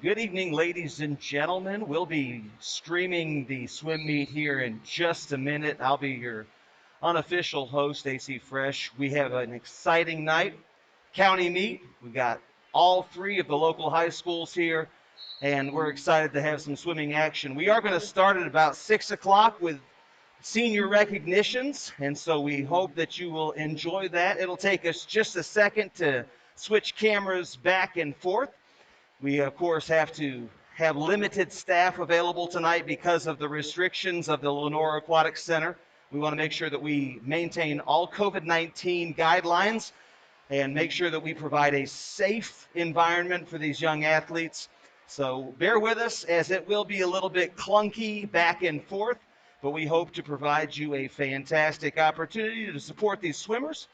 Good evening, ladies and gentlemen. We'll be streaming the swim meet here in just a minute. I'll be your unofficial host, AC Fresh. We have an exciting night. County meet. We've got all three of the local high schools here, and we're excited to have some swimming action. We are going to start at about 6 o'clock with senior recognitions, and so we hope that you will enjoy that. It'll take us just a second to switch cameras back and forth. We, of course, have to have limited staff available tonight because of the restrictions of the Lenoir Aquatic Center. We want to make sure that we maintain all COVID-19 guidelines and make sure that we provide a safe environment for these young athletes. So bear with us, as it will be a little bit clunky back and forth, but we hope to provide you a fantastic opportunity to support these swimmers.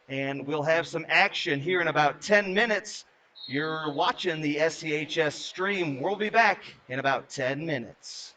And we'll have some action here in about 10 minutes. You're watching the SCHS stream. We'll be back in about 10 minutes.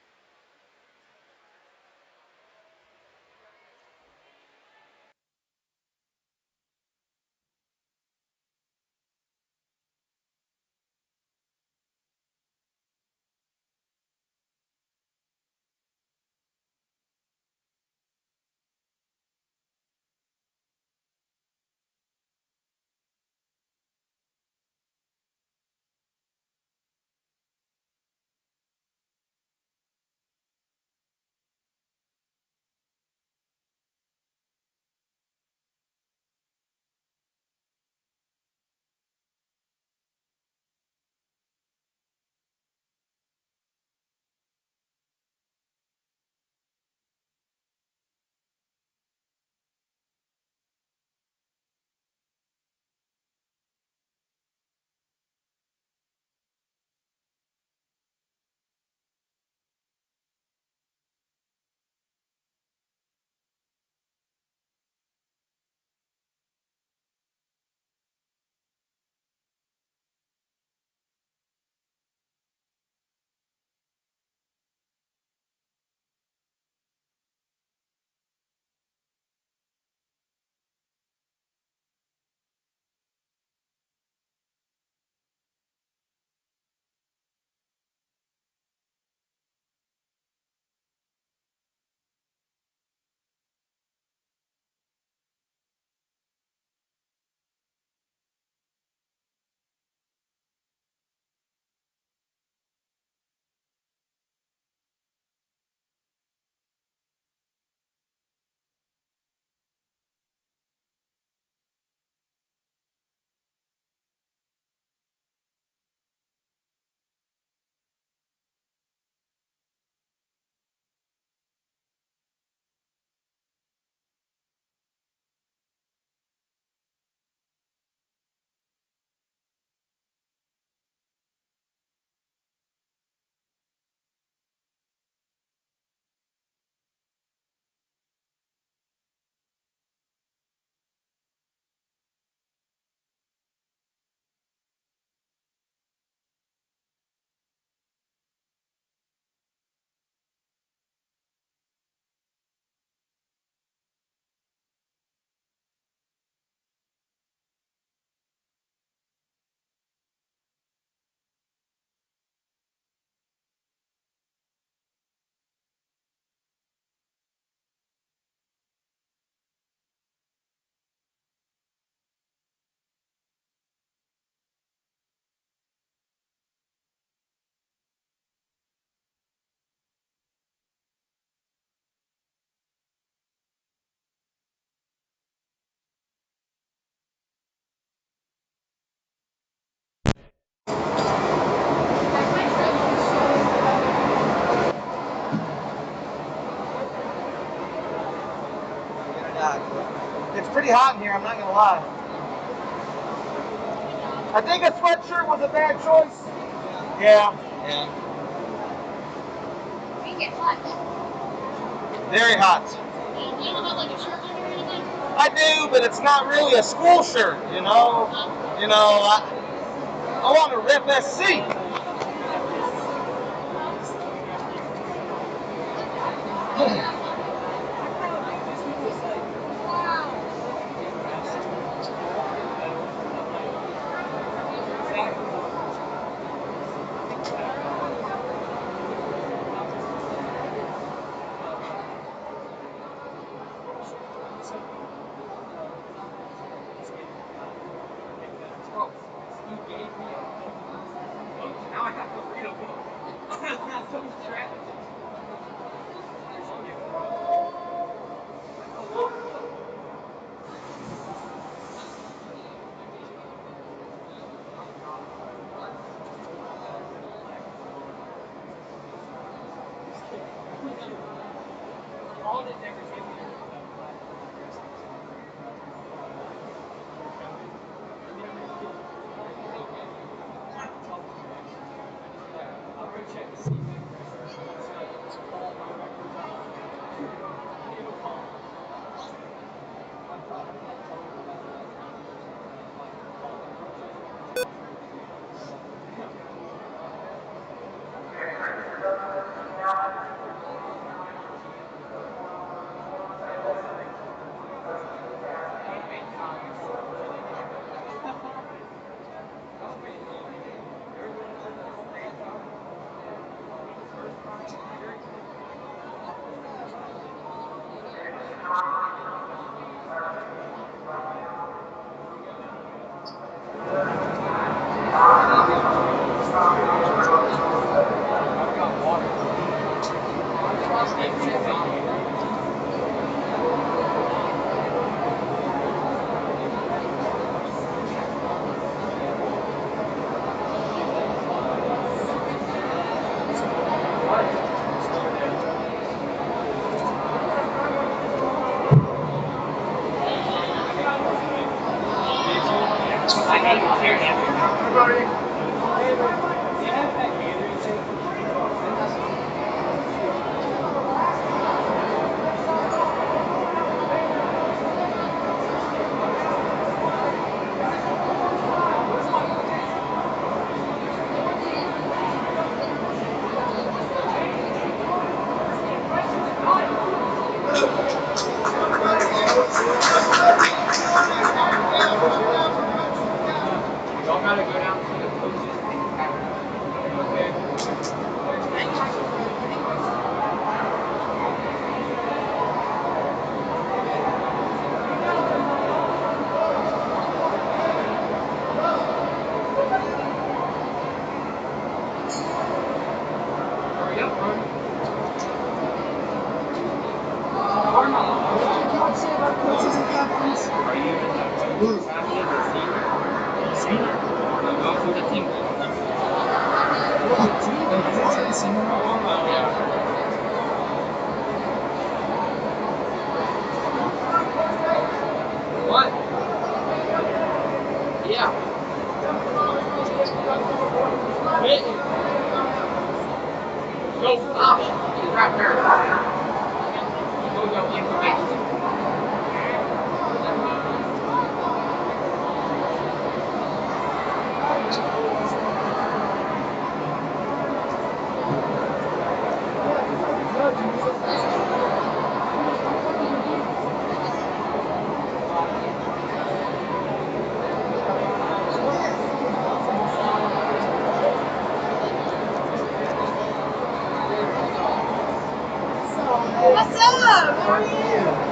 It's pretty hot in here, I'm not going to lie. I think a sweatshirt was a bad choice. Yeah. We get hot. Very hot. You don't have like a shirt on or anything? I do, but it's not really a school shirt, you know? I want to rep SC. What's up? How are you?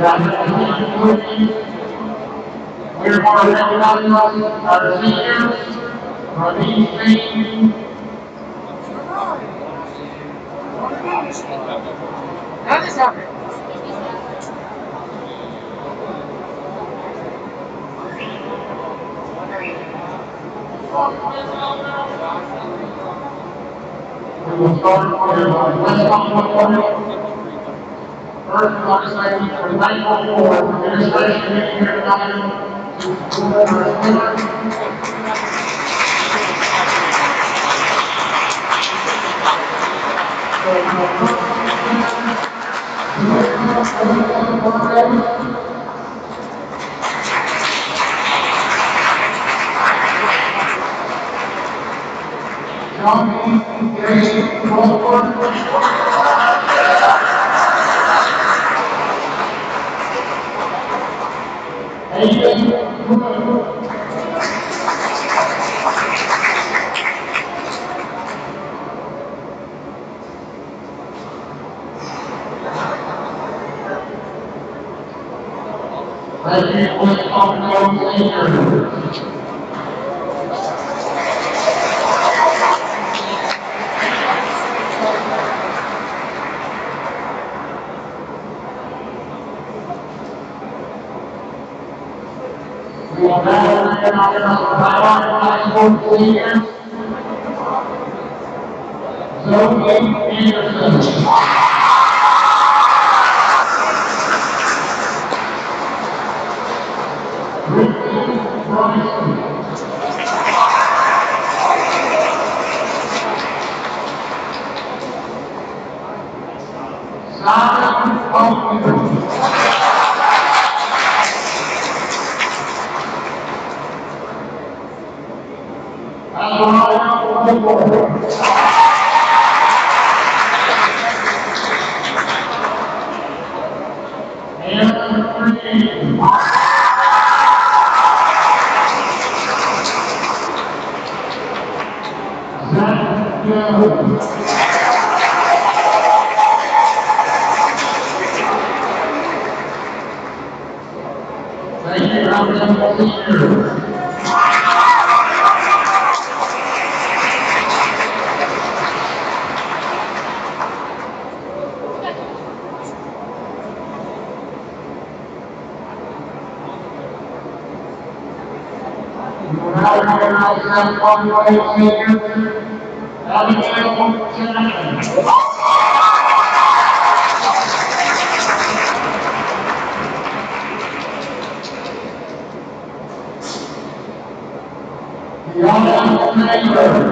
We're more recognizing our seniors for these things. That is happening. We will start with West Caldwell. First, I'd like to say we're thankful for administration being here tonight to support our swimmers. Thank you for the we will now recognize our high school seniors, Zoe Anderson. Thank you,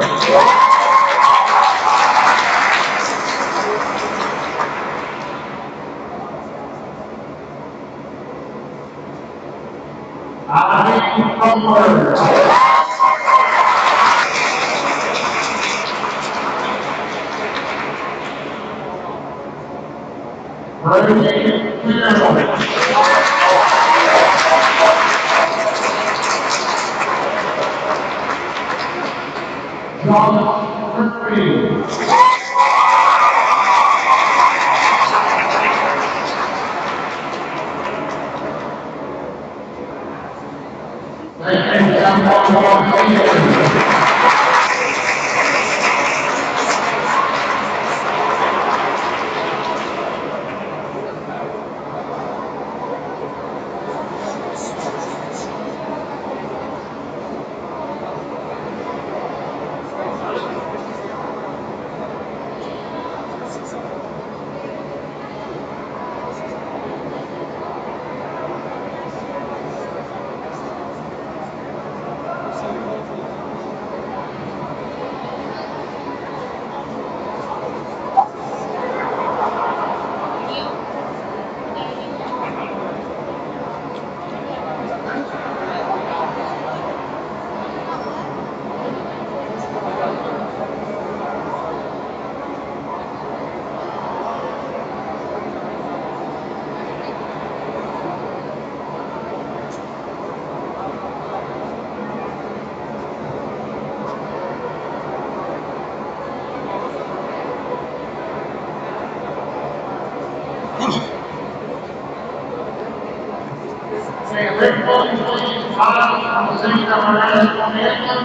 Everybody please rise for the singing of our national anthem.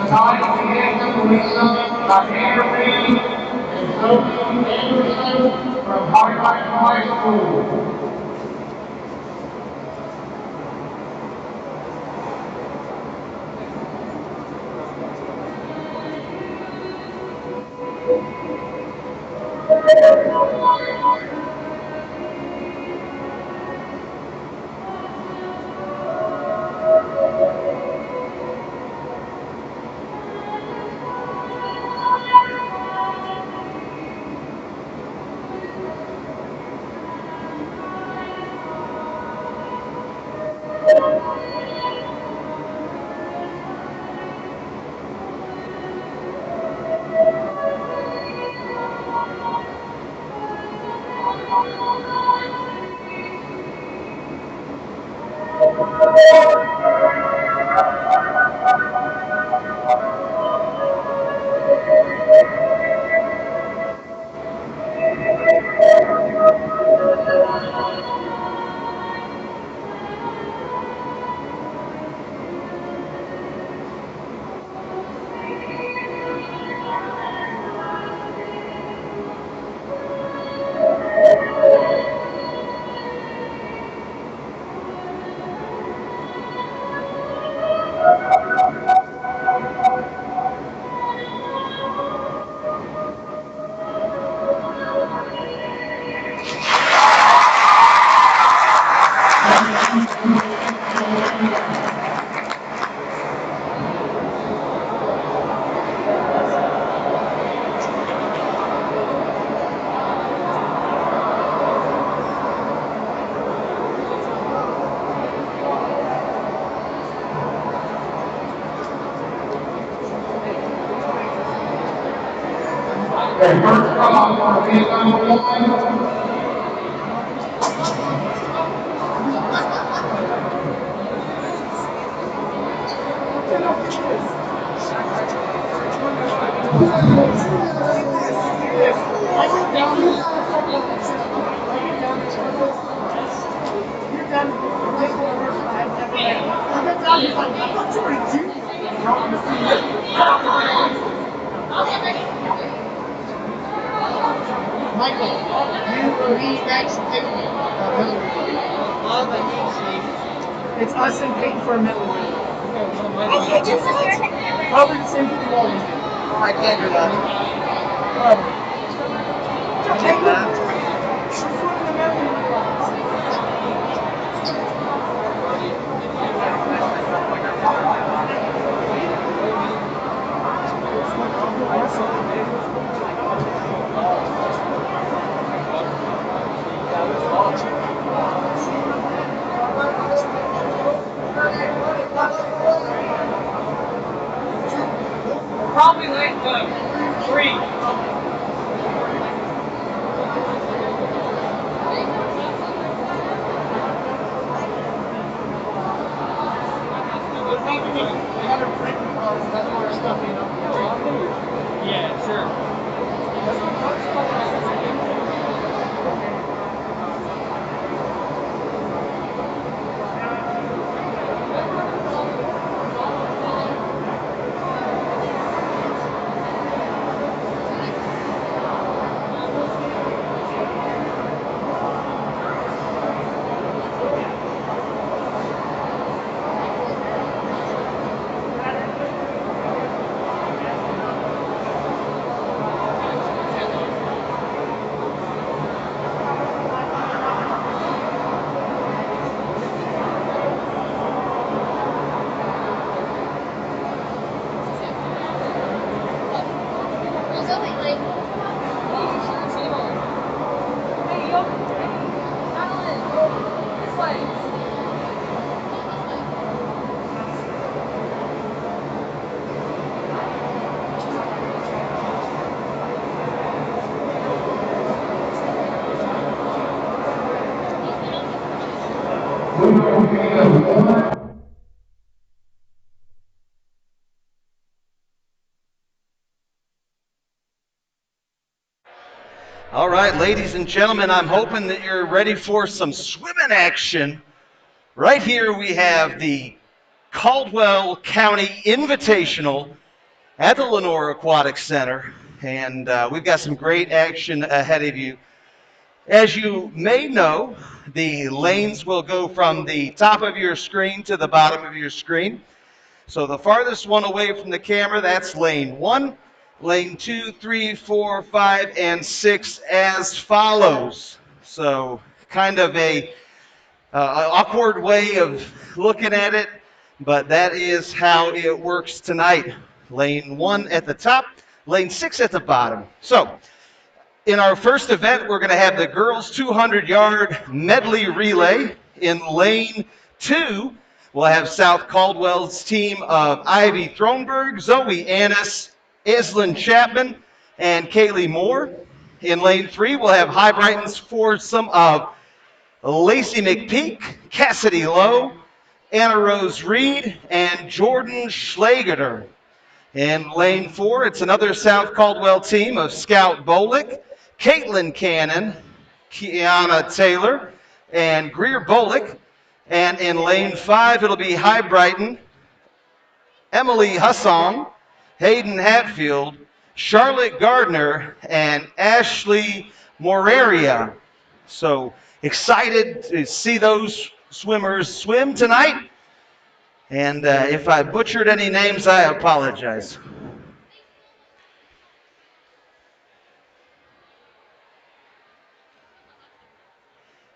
Tonight, the anthem will be sung by Anna Reed and Zoe Anderson from Highlight High School. Okay, first call for anthem number one. Michael, you lead that statement. It's us and Peyton for a medley. Okay, just a second. Probably the same thing you always do. I can't do that. Take that. Perform the medley. Probably like 3. Yeah, sure. All right, ladies and gentlemen, I'm hoping that you're ready for some swimming action Right here we have the Caldwell County Invitational at the Lenoir Aquatic Center, and we've got some great action ahead of you. As you may know, the lanes will go from the top of your screen to the bottom of your screen. So the farthest one away from the camera, that's lane 1. Lane 2, 3, 4, 5, and 6 as follows. So kind of a awkward way of looking at it, but that is how it works tonight. Lane 1 at the top, lane 6 at the bottom. So in our first event, we're going to have the girls 200-yard medley relay. In lane 2, we'll have South Caldwell's team of Ivy Thronberg, Zoe Annis, Islyn Chapman, and Kaylee Moore. In lane 3, we'll have High Brighton's foursome of Lacey McPeak, Cassidy Lowe, Anna Rose Reed, and Jordan Schlageter. In lane 4, it's another South Caldwell team of Scout Bolick, Caitlin Cannon, Kiana Taylor, and Greer Bolick. And in lane 5, it'll be High Brighton, Emily Hassan, Hayden Hatfield, Charlotte Gardner, and Ashley Moraria. So excited to see those swimmers swim tonight. And if I butchered any names, I apologize.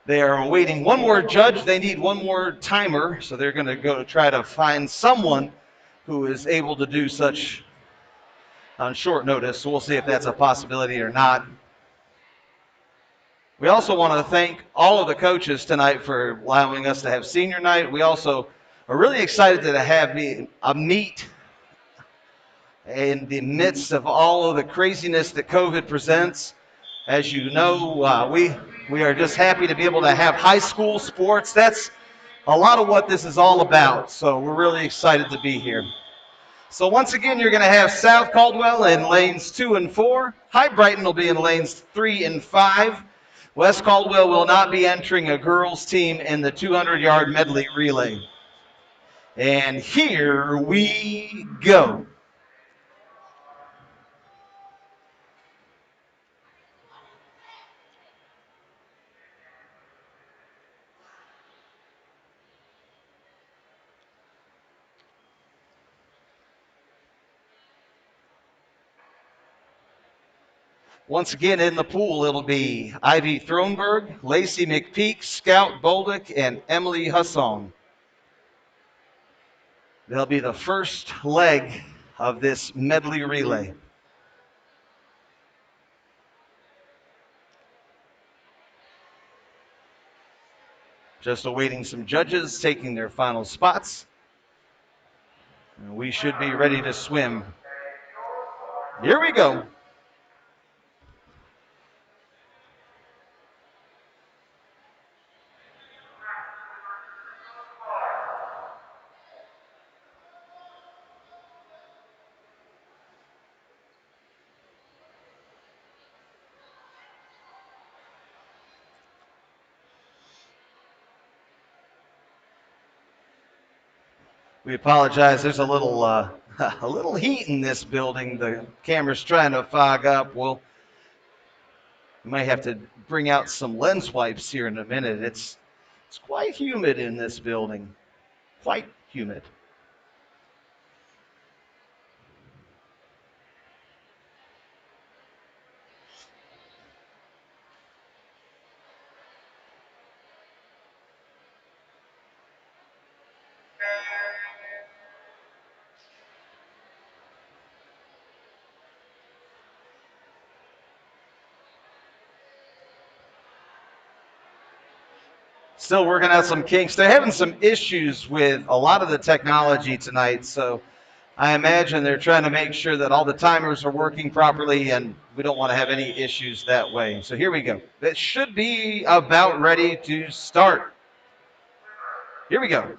They are awaiting one more judge. They need one more timer, so they're going to go try to find someone who is able to do such on short notice. So we'll see if that's a possibility or not. We also want to thank all of the coaches tonight for allowing us to have senior night. We also are really excited to have a meet in the midst of all of the craziness that COVID presents. As you know, we are just happy to be able to have high school sports. That's a lot of what this is all about. So we're really excited to be here. So once again, you're going to have South Caldwell in lanes 2 and 4. High Brighton will be in lanes 3 and 5. West Caldwell will not be entering a girls team in the 200-yard medley relay. And here we go. Once again in the pool, it'll be Ivy Thronberg, Lacey McPeak, Scout Boldick, and Emily Hassan. They'll be the first leg of this medley relay. Just awaiting some judges taking their final spots. And we should be ready to swim. Here we go. We apologize. There's a little heat in this building. The camera's trying to fog up. We might have to bring out some lens wipes here in a minute. It's quite humid in this building. Quite humid. Still working out some kinks. They're having some issues with a lot of the technology tonight, so I imagine they're trying to make sure that all the timers are working properly, and we don't want to have any issues that way. So here we go. It should be about ready to start. Here we go.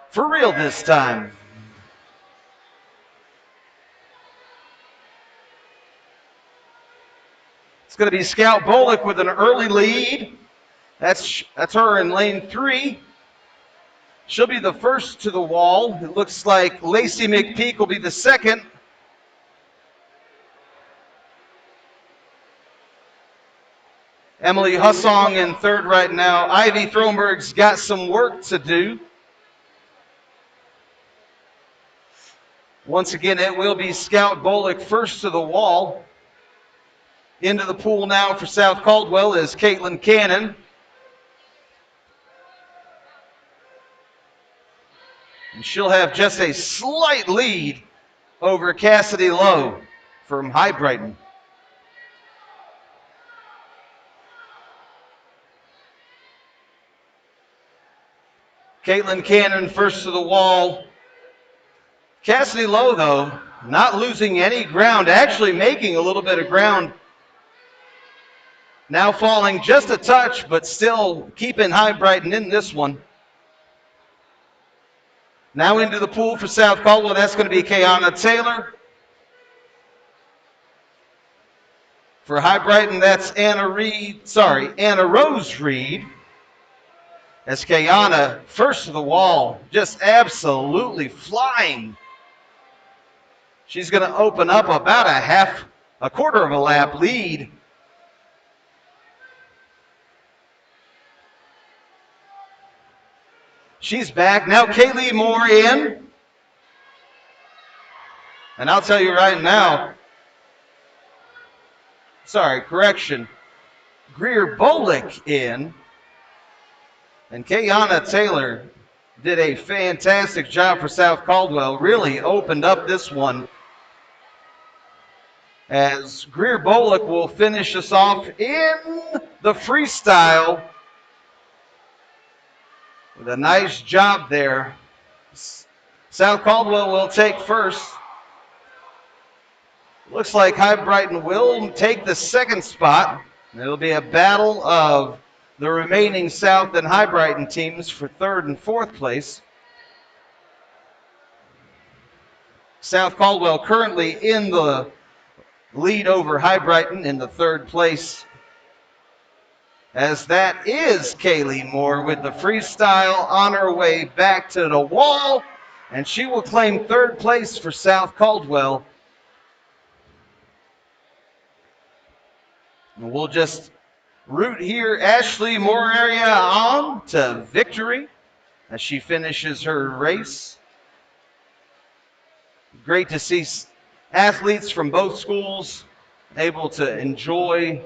For real this time. It's going to be Scout Bolick with an early lead. That's her in lane 3. She'll be the first to the wall. It looks like Lacey McPeak will be the second. Emily Hussong in third right now. Ivy Thronberg's got some work to do. Once again, it will be Scout Bolick first to the wall. Into the pool now for South Caldwell is Caitlin Cannon. And she'll have just a slight lead over Cassidy Lowe from High Brighton. Caitlin Cannon first to the wall. Cassidy Lowe, though, not losing any ground, actually making a little bit of ground. Now falling just a touch, but still keeping High Brighton in this one. Now into the pool for South Caldwell. That's going to be Kayana Taylor. For High Brighton, that's Anna Rose Reed. As Kayana first to the wall, just absolutely flying. She's going to open up about a quarter of a lap lead. She's back. Now Kaylee Moore in. And I'll tell you right now, Greer Bolick in. And Kayana Taylor did a fantastic job for South Caldwell. Really opened up this one. As Greer Bolick will finish us off in the freestyle with a nice job there. South Caldwell will take first. Looks like High Brighton will take the second spot. It'll be a battle of the remaining South and High Brighton teams for third and fourth place. South Caldwell currently in the lead over High Brighton in the third place. As that is Kaylee Moore with the freestyle on her way back to the wall. And she will claim third place for South Caldwell. And we'll just root here Ashley Moraria on to victory as she finishes her race. Great to see athletes from both schools able to enjoy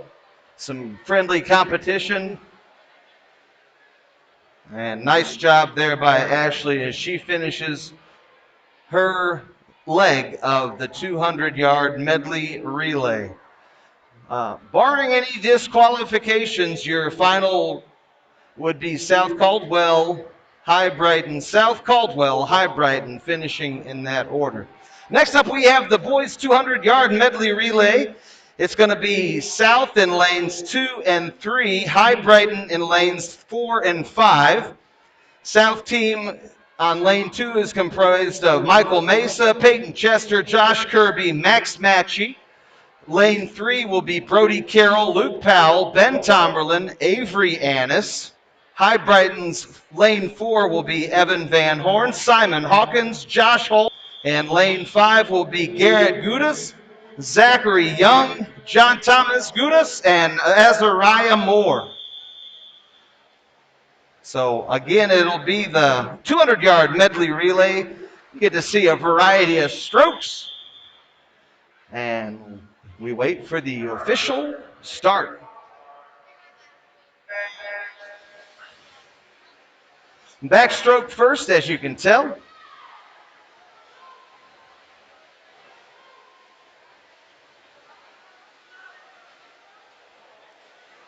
some friendly competition. And nice job there by Ashley as she finishes her leg of the 200-yard medley relay. Barring any disqualifications, your final would be South Caldwell, High Brighton, South Caldwell, High Brighton, finishing in that order. Next up, we have the boys 200-yard medley relay. It's going to be South in lanes 2 and 3, High Brighton in lanes 4 and 5. South team on lane 2 is comprised of Michael Mesa, Peyton Chester, Josh Kirby, Max Matchy. Lane 3 will be Brody Carroll, Luke Powell, Ben Tomberlin, Avery Annis. High Brighton's lane 4 will be Evan Van Horn, Simon Hawkins, Josh Holt. And lane 5 will be Garrett Gudas, Zachary Young, John Thomas Gudas, and Azariah Moore. So again, it'll be the 200-yard medley relay. You get to see a variety of strokes. And we wait for the official start. Backstroke first, as you can tell.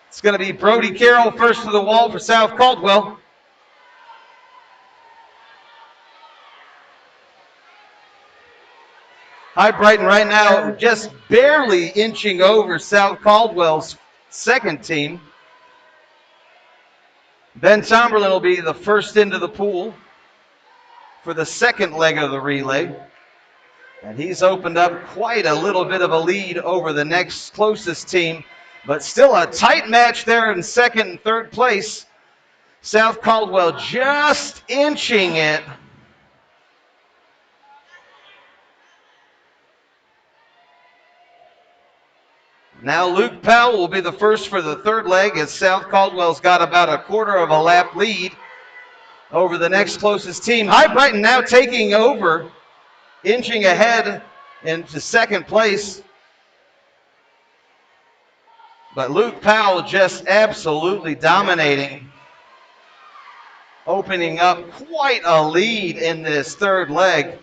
It's going to be Brody Carroll first to the wall for South Caldwell. High Brighton right now just barely inching over South Caldwell's second team. Ben Tomberlin will be the first into the pool for the second leg of the relay. And he's opened up quite a little bit of a lead over the next closest team. But still a tight match there in second and third place. South Caldwell just inching it. Now Luke Powell will be the first for the third leg as South Caldwell's got about a quarter of a lap lead over the next closest team. High Brighton now taking over, inching ahead into second place. But Luke Powell just absolutely dominating, opening up quite a lead in this third leg.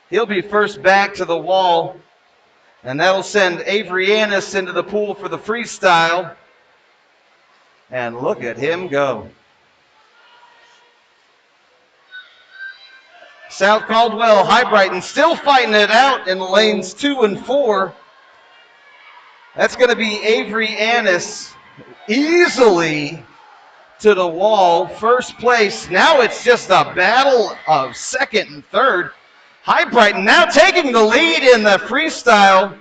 He'll be first back to the wall, and that'll send Avery Annis into the pool for the freestyle. And look at him go. South Caldwell, High Brighton still fighting it out in lanes 2 and 4. That's going to be Avery Annis easily to the wall, first place. Now it's just a battle of second and third. High Brighton now taking the lead in the freestyle.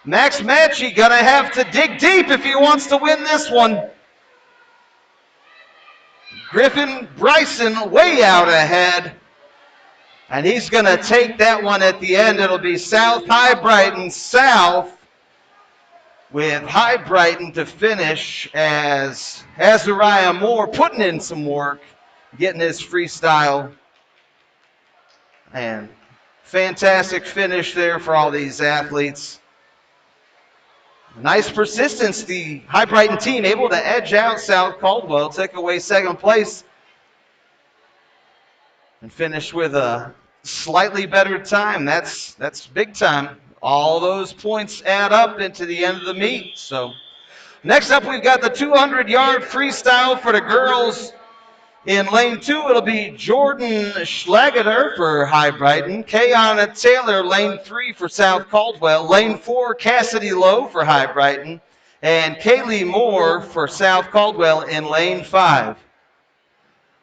Max Matchy gonna have to dig deep if he wants to win this one. Griffin Bryson way out ahead. And he's gonna take that one at the end. It'll be South High Brighton South with High Brighton to finish as Azariah Moore putting in some work, getting his freestyle. And fantastic finish there for all these athletes. Nice persistence. The High Brighton team able to edge out South Caldwell, take away second place, and finish with a slightly better time. That's big time. All those points add up into the end of the meet. So next up, we've got the 200-yard freestyle for the girls. In lane 2, it'll be Jordan Schlageter for High Brighton. Kayana Taylor, lane 3 for South Caldwell. Lane 4, Cassidy Lowe for High Brighton. And Kaylee Moore for South Caldwell in lane 5.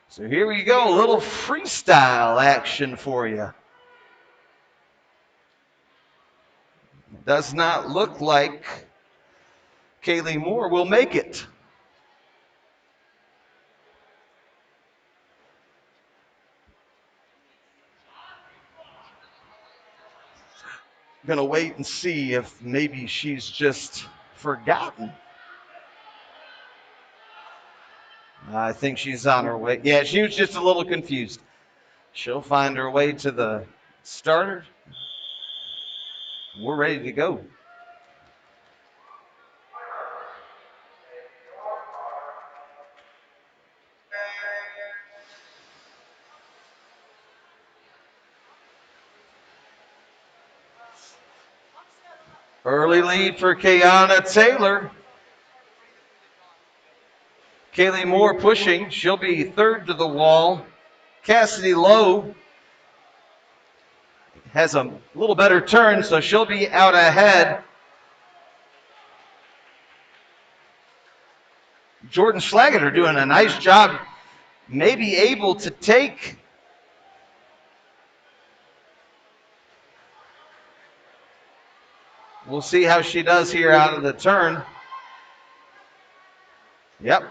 So here we go, a little freestyle action for you. Does not look like Kaylee Moore will make it. Gonna wait and see if maybe she's just forgotten. I think she's on her way. Yeah, she was just a little confused. She'll find her way to the starter. We're ready to go. Early lead for Kayana Taylor. Kaylee Moore pushing. She'll be third to the wall. Cassidy Lowe has a little better turn, so she'll be out ahead. Jordan Schlageter doing a nice job, maybe able to take We'll see how she does here out of the turn. Yep.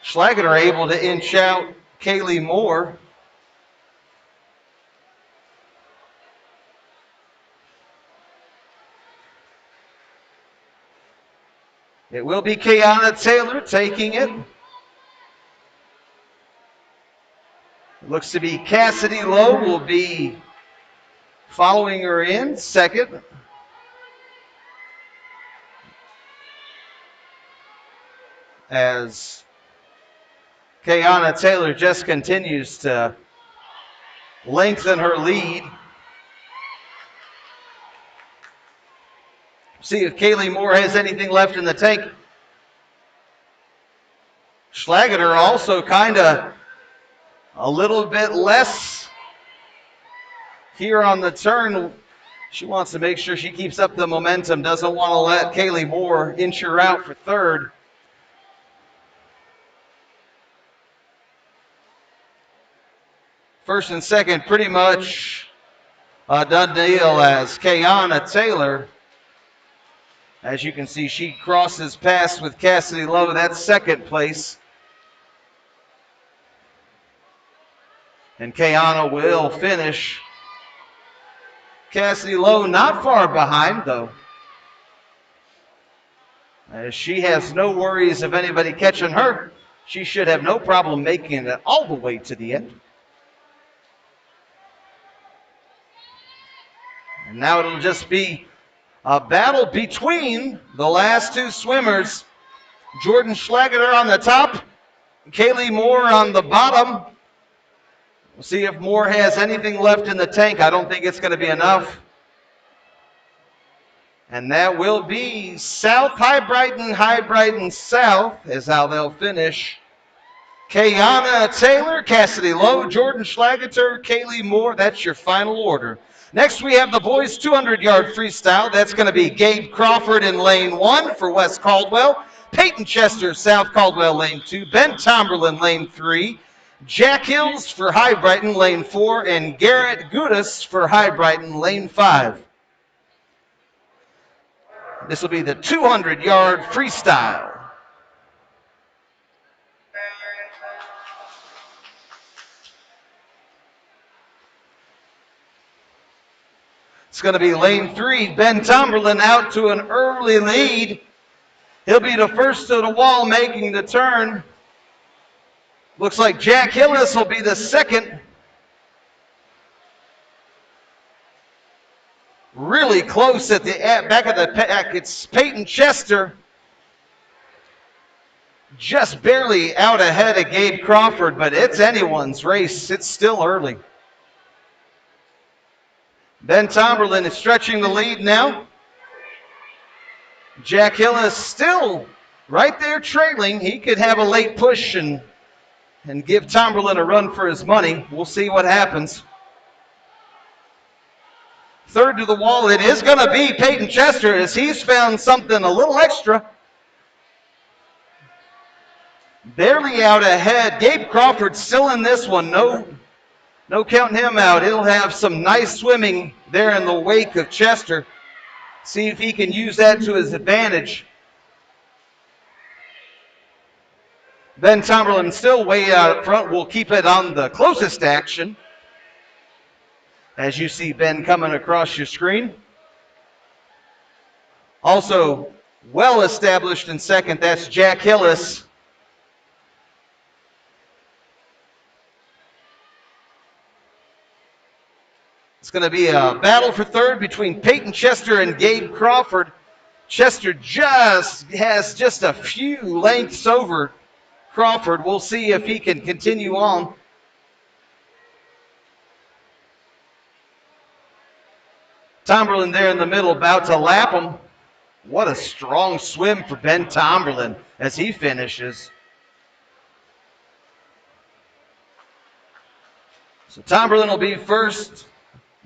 Schlageter able to inch out Kaylee Moore. It will be Kayana Taylor taking it. It looks to be Cassidy Lowe will be following her in second. As Kayana Taylor just continues to lengthen her lead. See if Kaylee Moore has anything left in the tank. Schlageter also kind of a little bit less here on the turn. She wants to make sure she keeps up the momentum, doesn't want to let Kaylee Moore inch her out for third. First and second pretty much a done deal as Kayana Taylor, as you can see, she crosses past with Cassidy Lowe. That's second place. And Kayana will finish. Cassidy Lowe not far behind, though, as she has no worries of anybody catching her. She should have no problem making it all the way to the end. And now it'll just be a battle between the last two swimmers. Jordan Schlageter on the top, Kaylee Moore on the bottom. We'll see if Moore has anything left in the tank. I don't think it's going to be enough. And that will be South High Brighton South is how they'll finish. Kayana Taylor, Cassidy Lowe, Jordan Schlageter, Kaylee Moore. That's your final order. Next, we have the boys 200-yard freestyle. That's going to be Gabe Crawford in lane 1 for West Caldwell. Peyton Chester, South Caldwell, lane 2. Ben Tomberlin, lane 3. Jack Hills for High Brighton, lane 4. And Garrett Gudis for High Brighton, lane 5. This will be the 200-yard freestyle. It's going to be lane 3. Ben Tomberlin out to an early lead. He'll be the first to the wall making the turn. Looks like Jack Hillis will be the second. Really close at the back of the pack. It's Peyton Chester. Just barely out ahead of Gabe Crawford, but it's anyone's race. It's still early. Ben Tomberlin is stretching the lead now. Jack Hillis still right there trailing. He could have a late push and give Tomberlin a run for his money. We'll see what happens. Third to the wall, it is going to be Peyton Chester as he's found something a little extra. Barely out ahead. Gabe Crawford still in this one. No counting him out. He'll have some nice swimming there in the wake of Chester. See if he can use that to his advantage. Ben Tomberlin still way out up front. We'll keep it on the closest action. As you see Ben coming across your screen. Also well established in second, that's Jack Hillis. It's going to be a battle for third between Peyton Chester and Gabe Crawford. Chester has just a few lengths over Crawford. We'll see if he can continue on. Tomberlin there in the middle, about to lap him. What a strong swim for Ben Tomberlin as he finishes. So Tomberlin will be first,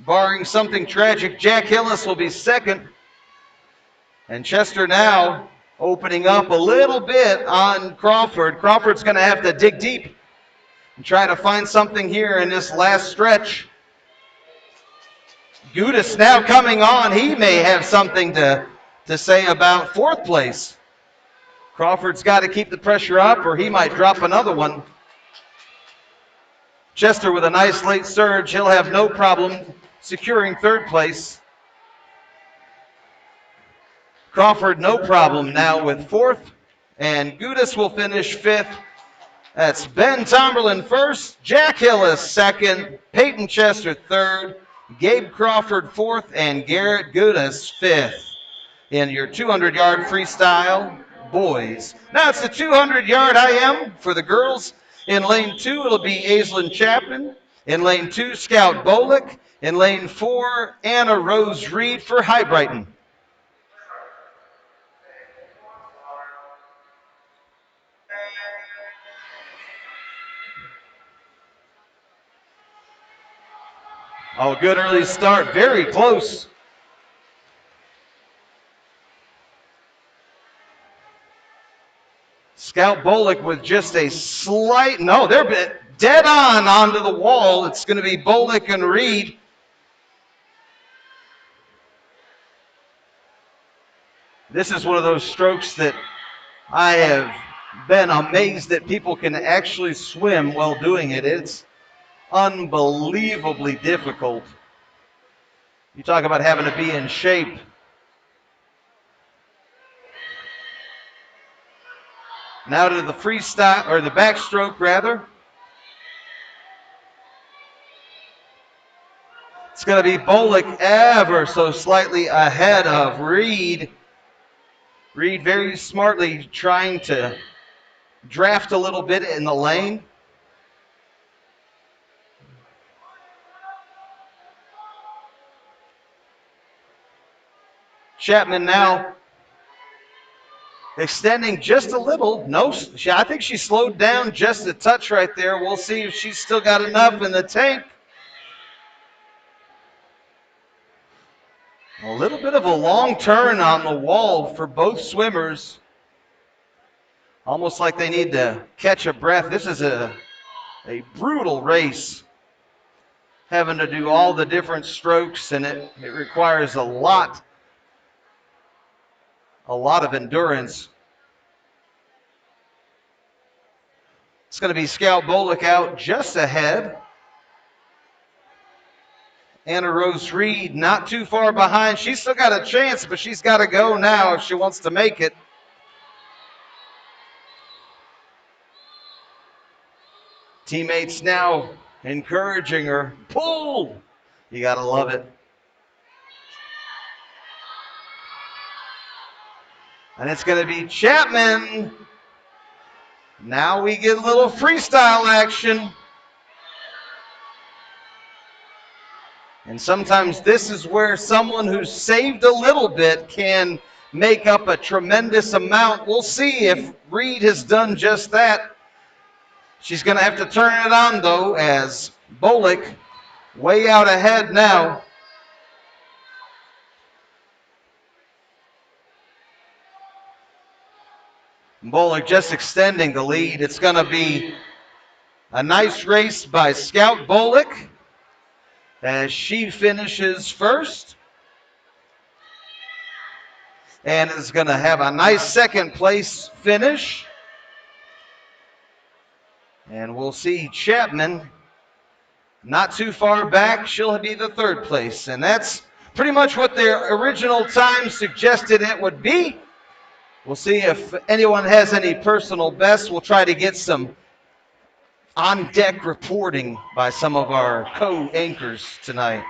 barring something tragic. Jack Hillis will be second. And Chester now opening up a little bit on Crawford. Crawford's going to have to dig deep and try to find something here in this last stretch. Gudis now coming on. He may have something to say about fourth place. Crawford's got to keep the pressure up or he might drop another one. Chester with a nice late surge. He'll have no problem securing third place. Crawford no problem now with fourth. And Gudis will finish fifth. That's Ben Tomberlin first, Jack Hillis second, Peyton Chester third, Gabe Crawford fourth, and Garrett Gudis fifth in your 200-yard freestyle boys. Now it's the 200-yard IM for the girls. In lane 2, it'll be Aislinn Chapman. In lane 2, Scout Bolick. In lane 4, Anna Rose Reed for High Brighton. Oh, good early start, very close. Scout Bolick with just a slight, no, they're dead on onto the wall. It's going to be Bolick and Reed. This is one of those strokes that I have been amazed that people can actually swim while doing it. It's unbelievably difficult. You talk about having to be in shape. Now to the freestyle, or the backstroke rather. It's going to be Bolick ever so slightly ahead of Reed. Reed very smartly trying to draft a little bit in the lane. Chapman now extending just a little. No, I think she slowed down just a touch right there. We'll see if she's still got enough in the tank. A little bit of a long turn on the wall for both swimmers. Almost like they need to catch a breath. This is a brutal race. Having to do all the different strokes, and it requires a lot of endurance. It's going to be Scout Bolick out just ahead. Anna Rose Reed not too far behind. She's still got a chance, but she's got to go now if she wants to make it. Teammates now encouraging her. Pull! You got to love it. And it's going to be Chapman. Now we get a little freestyle action. And sometimes this is where someone who's saved a little bit can make up a tremendous amount. We'll see if Reed has done just that. She's going to have to turn it on, though, as Bolick way out ahead now. Bolick just extending the lead. It's going to be a nice race by Scout Bolick as she finishes first. And is going to have a nice second place finish. And we'll see Chapman not too far back. She'll be the third place. And that's pretty much what their original time suggested it would be. We'll see if anyone has any personal bests. We'll try to get some on-deck reporting by some of our co-anchors tonight.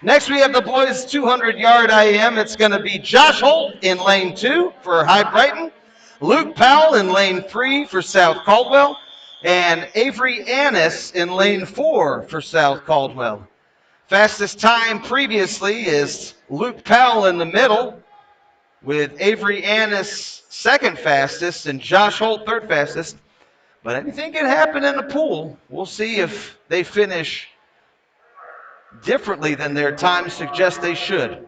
Next, we have the boys 200-yard IM. It's going to be Josh Holt in lane 2 for High Brighton, Luke Powell in lane 3 for South Caldwell, and Avery Annis in lane 4 for South Caldwell. Fastest time previously is Luke Powell in the middle, with Avery Annis second fastest and Josh Holt third fastest. But anything can happen in the pool. We'll see if they finish differently than their time suggests they should.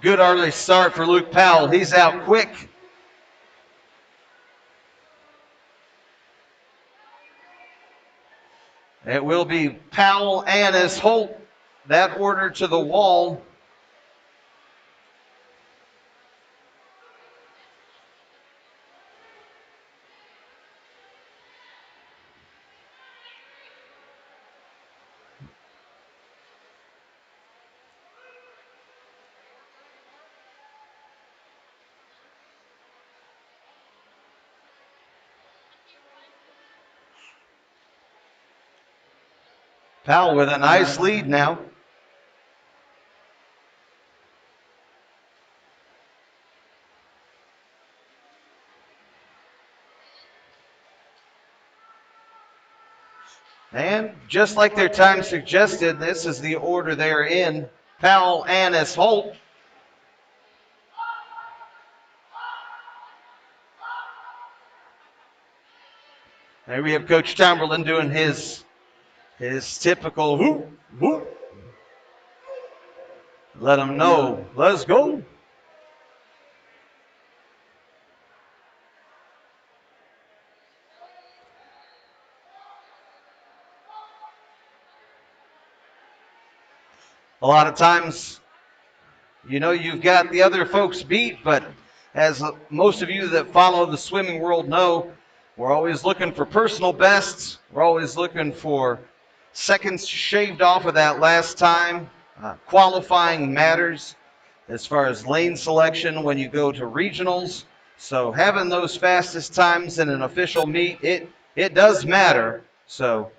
Good early start for Luke Powell. He's out quick. It will be Powell, Annis, Holt. That order to the wall. Powell with a nice lead now. And just like their time suggested, this is the order they're in. Powell, Annis, Holt. There we have Coach Chamberlain doing his typical whoop, whoop. Let them know, let's go. A lot of times, you know, you've got the other folks beat, but as most of you that follow the swimming world know, we're always looking for personal bests. We're always looking for seconds shaved off of that last time. Qualifying matters as far as lane selection when you go to regionals. So having those fastest times in an official meet, it does matter. So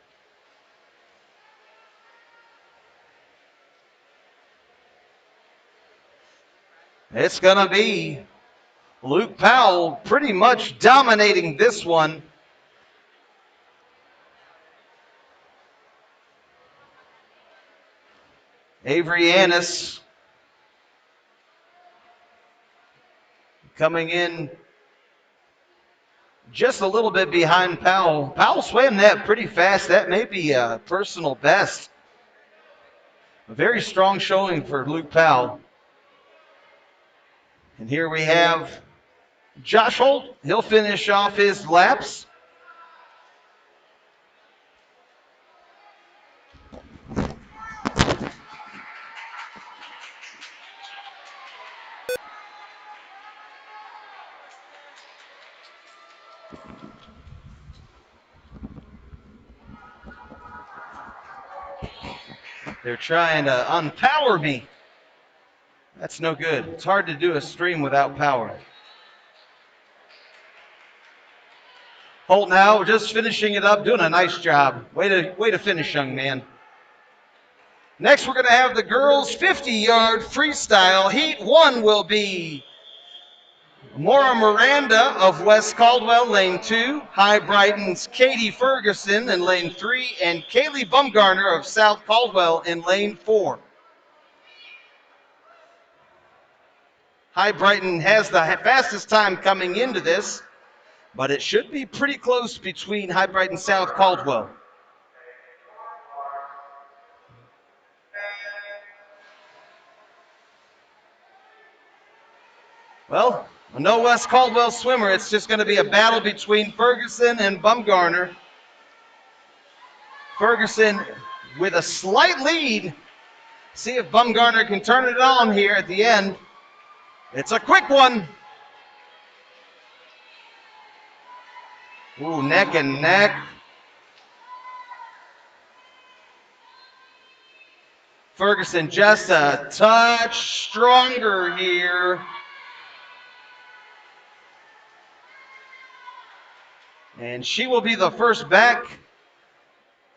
it's going to be Luke Powell pretty much dominating this one. Avery Annis coming in just a little bit behind Powell. Powell swam that pretty fast. That may be a personal best. A very strong showing for Luke Powell. And here we have Josh Holt. He'll finish off his laps. They're trying to unpower me. That's no good. It's hard to do a stream without power. Holt now just finishing it up, doing a nice job. Way to finish, young man. Next, we're going to have the girls' 50-yard freestyle. Heat 1 will be Maura Miranda of West Caldwell, lane 2. High Brighton's Katie Ferguson in lane 3. And Kaylee Bumgarner of South Caldwell in lane 4. High Brighton has the fastest time coming into this, but it should be pretty close between High Brighton and South Caldwell. Well, no West Caldwell swimmer. It's just going to be a battle between Ferguson and Bumgarner. Ferguson with a slight lead. See if Bumgarner can turn it on here at the end. It's a quick one. Ooh, neck and neck. Ferguson just a touch stronger here. And she will be the first back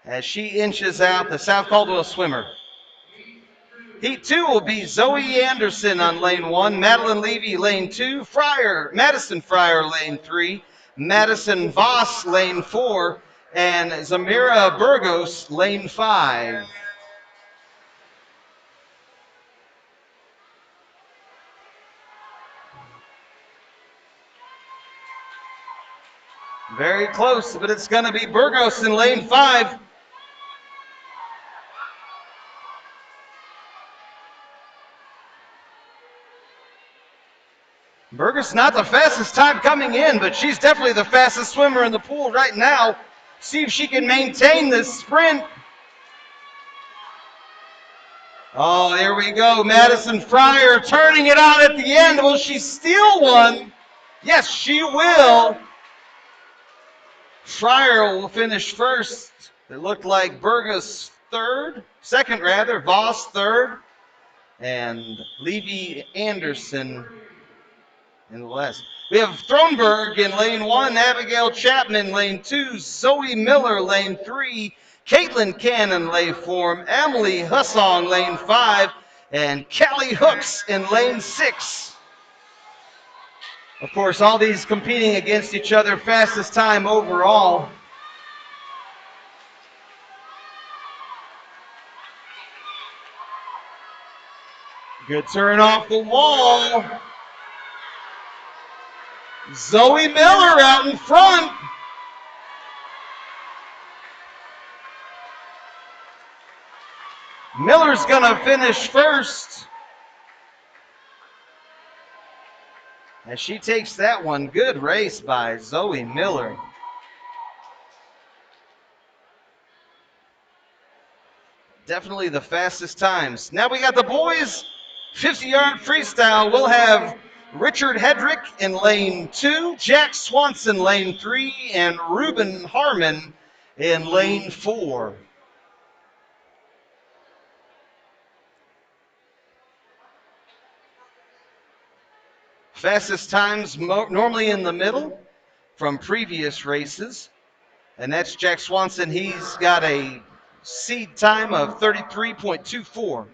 as she inches out the South Caldwell swimmer. Heat 2 will be Zoe Anderson on lane 1, Madeline Levy lane 2, Madison Fryer lane 3, Madison Voss lane 4, and Zamira Burgos lane 5. Very close, but it's going to be Burgos in lane 5. Burgos not the fastest time coming in, but she's definitely the fastest swimmer in the pool right now. See if she can maintain this sprint. Oh, here we go. Madison Fryer turning it on at the end. Will she steal one? Yes, she will. Fryer will finish first. It looked like Burgos second, Voss third, and Levy Anderson in the last. We have Thronberg in lane 1, Abigail Chapman lane 2, Zoe Miller lane 3, Caitlin Cannon lane 4, Emily Hussong lane 5, and Callie Hooks in lane 6. Of course, all these competing against each other, fastest time overall. Good turn off the wall. Zoe Miller out in front. Miller's going to finish first. As she takes that one, good race by Zoe Miller. definitely the fastest times. Now we got the boys 50-yard freestyle. We'll have Richard Hedrick in lane 2, Jack Swanson lane 3, and Ruben Harmon in lane 4. Fastest times normally in the middle from previous races. And that's Jack Swanson. He's got a seed time of 33.24.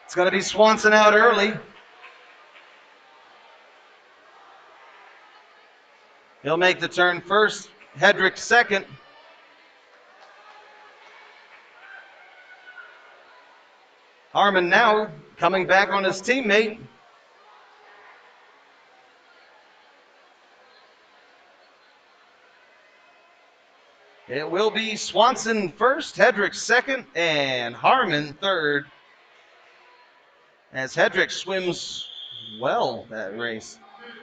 It's going to be Swanson out early. He'll make the turn first. Hedrick second. Harmon now coming back on his teammate. It will be Swanson first, Hedrick second, and Harmon third. As Hedrick swims well that race.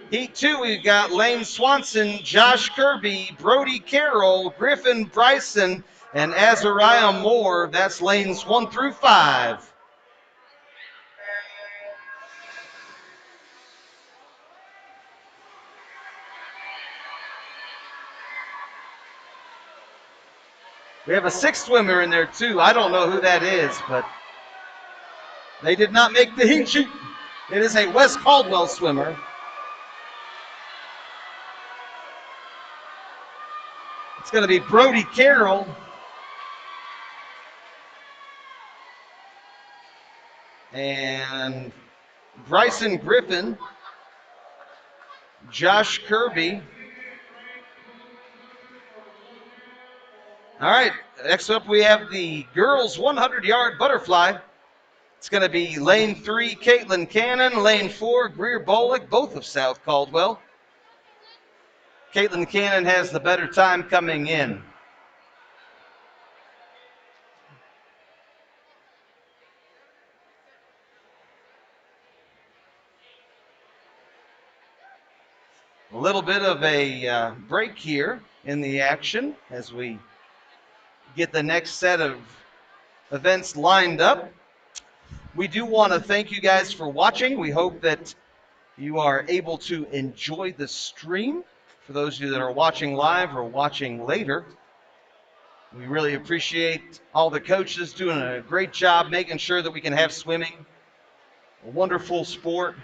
Heat 2, we've got Lane Swanson, Josh Kirby, Brody Carroll, Griffin Bryson, and Azariah Moore. That's lanes 1 through 5. We have a sixth swimmer in there too. I don't know who that is, but they did not make the heat sheet. It is a West Caldwell swimmer. It's going to be Brody Carroll. And Bryson Griffin, Josh Kirby. All right, next up we have the girls 100-yard butterfly. It's going to be lane 3, Caitlin Cannon, lane 4, Greer Bolick, both of South Caldwell. Caitlin Cannon has the better time coming in. A little bit of a break here in the action as we get the next set of events lined up. We do want to thank you guys for watching. We hope that you are able to enjoy the stream. For those of you that are watching live or watching later, we really appreciate all the coaches doing a great job making sure that we can have swimming. A wonderful sport.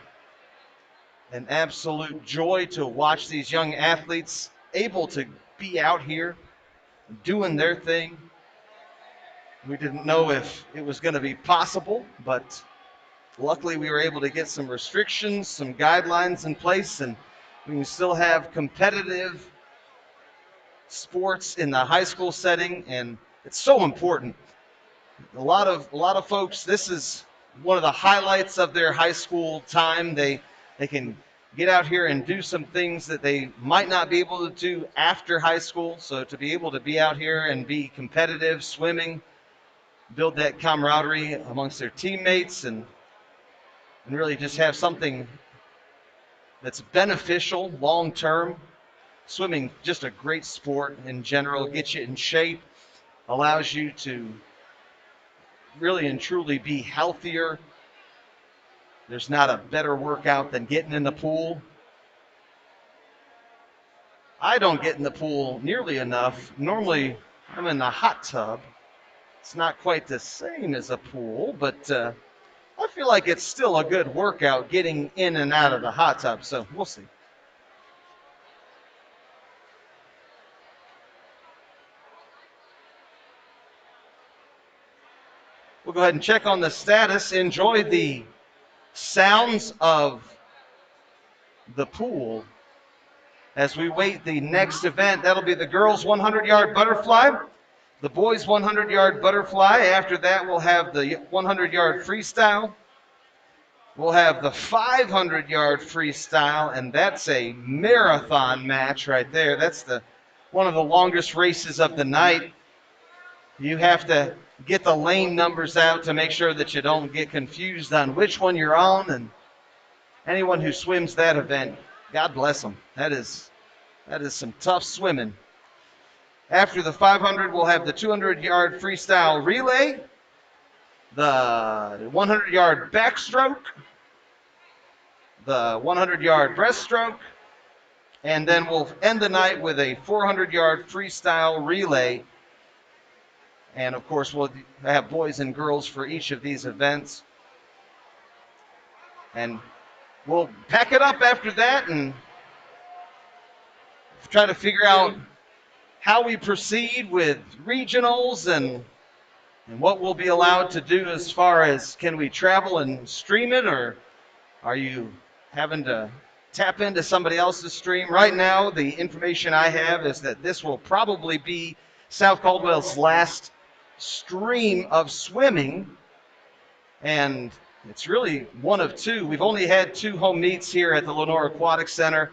An absolute joy to watch these young athletes able to be out here doing their thing. We didn't know if it was going to be possible, but luckily we were able to get some restrictions, some guidelines in place, and we can still have competitive sports in the high school setting, and it's so important. A lot of folks, this is one of the highlights of their high school time. They can get out here and do some things that they might not be able to do after high school. So to be able to be out here and be competitive, swimming, build that camaraderie amongst their teammates, and really just have something that's beneficial long term. Swimming, just a great sport in general, gets you in shape, allows you to really and truly be healthier. There's not a better workout than getting in the pool. I don't get in the pool nearly enough. Normally, I'm in the hot tub. It's not quite the same as a pool, but I feel like it's still a good workout getting in and out of the hot tub, so we'll see. We'll go ahead and check on the status. Enjoy the sounds of the pool as we wait the next event. That'll be the girls 100-yard butterfly, the boys 100-yard butterfly. After that, we'll have the 100-yard freestyle. We'll have the 500-yard freestyle, and that's a marathon match right there. That's one of the longest races of the night. You have to get the lane numbers out to make sure that you don't get confused on which one you're on. And anyone who swims that event, God bless them. That is some tough swimming. After the 500, we'll have the 200-yard freestyle relay, the 100-yard backstroke, the 100-yard breaststroke, and then we'll end the night with a 400-yard freestyle relay. And of course, we'll have boys and girls for each of these events. And we'll pack it up after that and try to figure out how we proceed with regionals and what we'll be allowed to do as far as can we travel and stream it, or are you having to tap into somebody else's stream? Right now, the information I have is that this will probably be South Caldwell's last stream of swimming, and it's really one of two. We've only had 2 home meets here at the Lenoir Aquatic Center,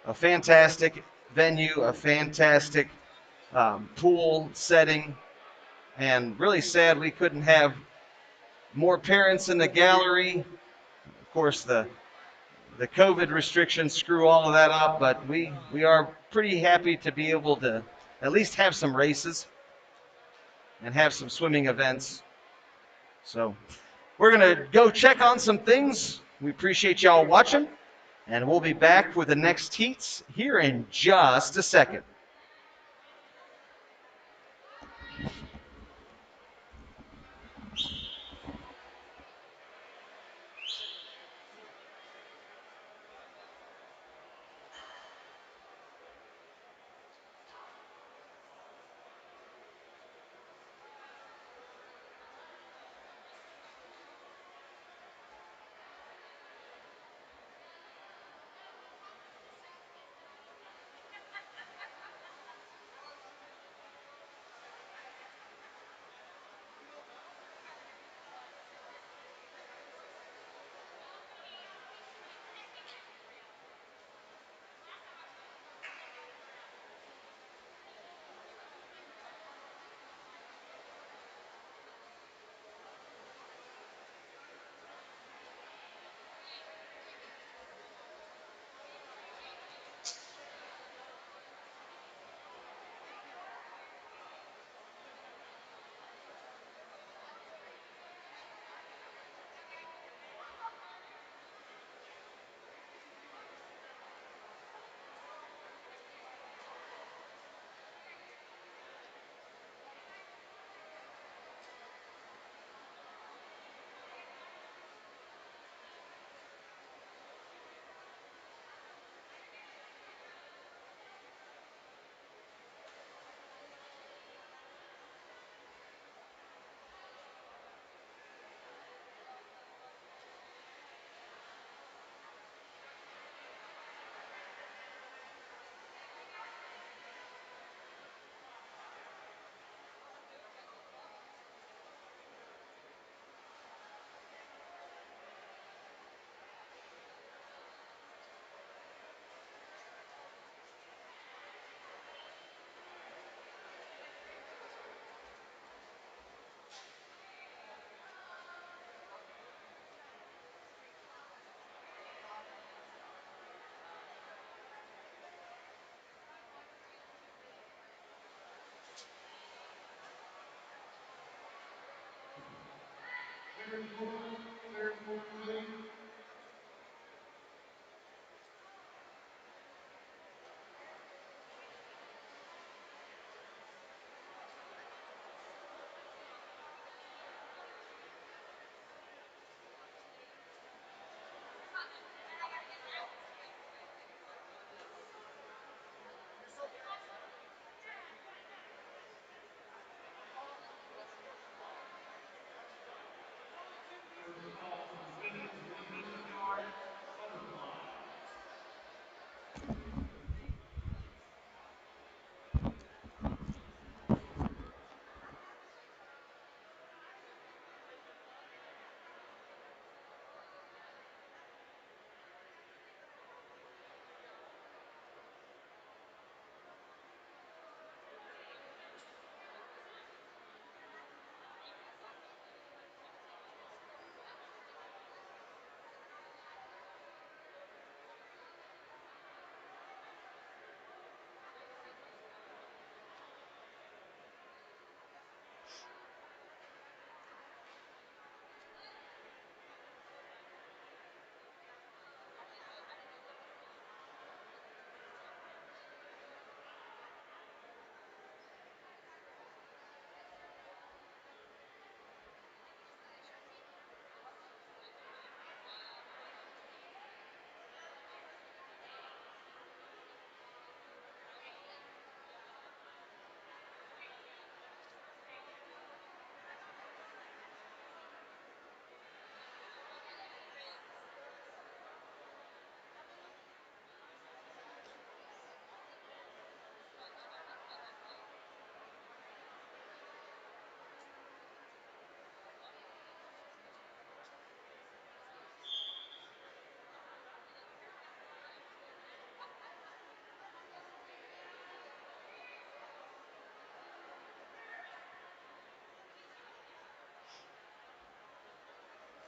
a fantastic venue, a fantastic pool setting, and really sad we couldn't have more parents in the gallery. Of course, the COVID restrictions screw all of that up, but we are pretty happy to be able to at least have some races and have some swimming events. So we're going to go check on some things. We appreciate y'all watching, and we'll be back with the next heats here in just a second.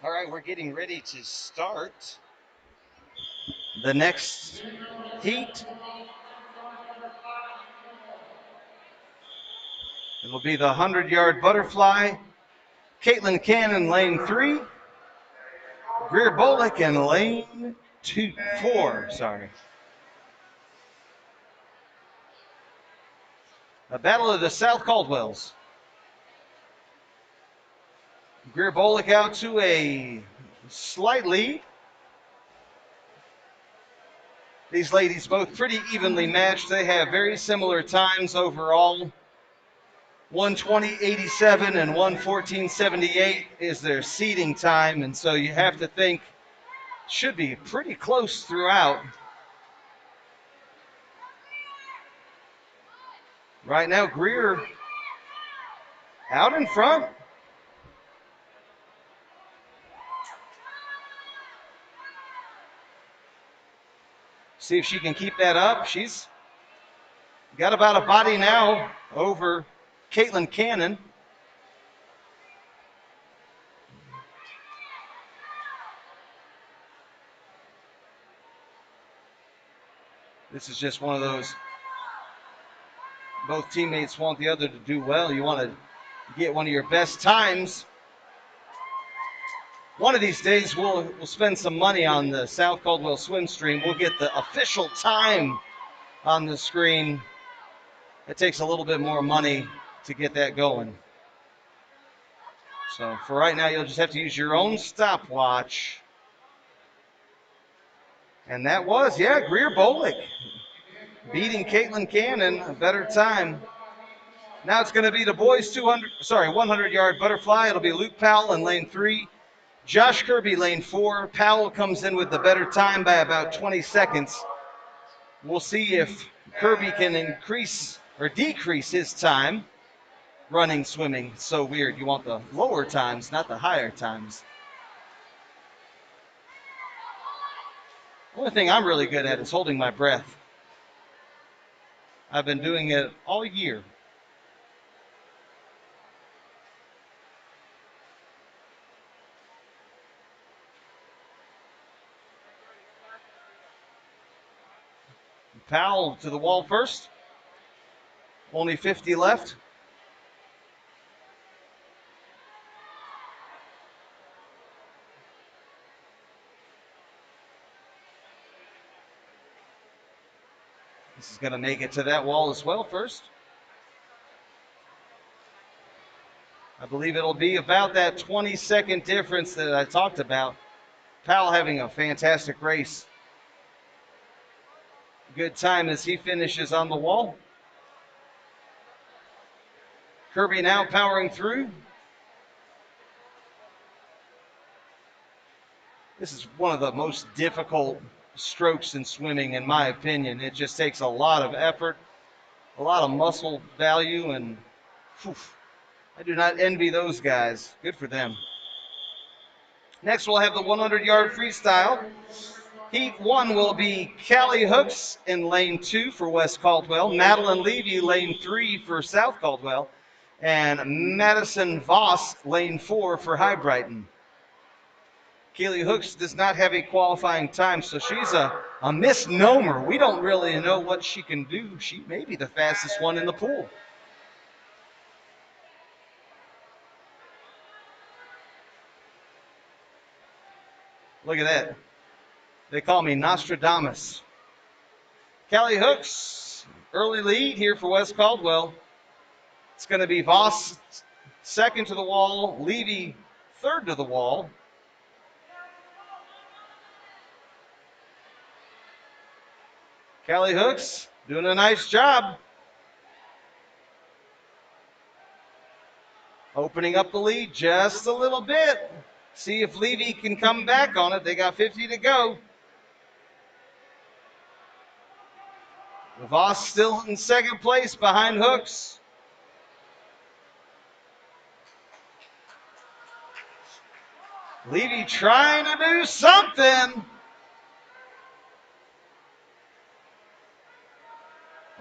All right, we're getting ready to start the next heat. It'll be the 100-yard butterfly. Caitlin Cannon, lane 3. Greer Bolick in lane 4. A battle of the South Caldwells. Greer Bolick out to a slight lead. These ladies both pretty evenly matched. They have very similar times overall. 1:20.87 and 1:14.78 is their seeding time, and so you have to think should be pretty close throughout. Right now, Greer out in front. See if she can keep that up. She's got about a body now over Caitlin Cannon. This is just one of those, both teammates want the other to do well. You want to get one of your best times. One of these days, we'll spend some money on the South Caldwell swim stream. We'll get the official time on the screen. It takes a little bit more money to get that going. So for right now, you'll just have to use your own stopwatch. And that was, Greer Bolick beating Caitlin Cannon, a better time. Now it's going to be the boys 100-yard butterfly. It'll be Luke Powell in lane 3. Josh Kirby, lane 4. Powell comes in with the better time by about 20 seconds. We'll see if Kirby can increase or decrease his time running, swimming. It's so weird. You want the lower times, not the higher times. The only thing I'm really good at is holding my breath. I've been doing it all year. Powell to the wall first. Only 50 left. This is going to make it to that wall as well first. I believe it'll be about that 20-second difference that I talked about. Powell having a fantastic race. Good time as he finishes on the wall. Kirby now powering through. This is one of the most difficult strokes in swimming, in my opinion. It just takes a lot of effort, a lot of muscle value, and I do not envy those guys. Good for them. Next, we'll have the 100-yard freestyle. Heat 1 will be Callie Hooks in lane 2 for West Caldwell, Madeline Levy, lane 3 for South Caldwell, and Madison Voss, lane 4 for High Brighton. Callie Hooks does not have a qualifying time, so she's a misnomer. We don't really know what she can do. She may be the fastest one in the pool. Look at that. They call me Nostradamus. Callie Hooks, early lead here for West Caldwell. It's going to be Voss second to the wall, Levy third to the wall. Callie Hooks doing a nice job. Opening up the lead just a little bit. See if Levy can come back on it. They got 50 to go. Voss still in second place behind Hooks. Levy trying to do something.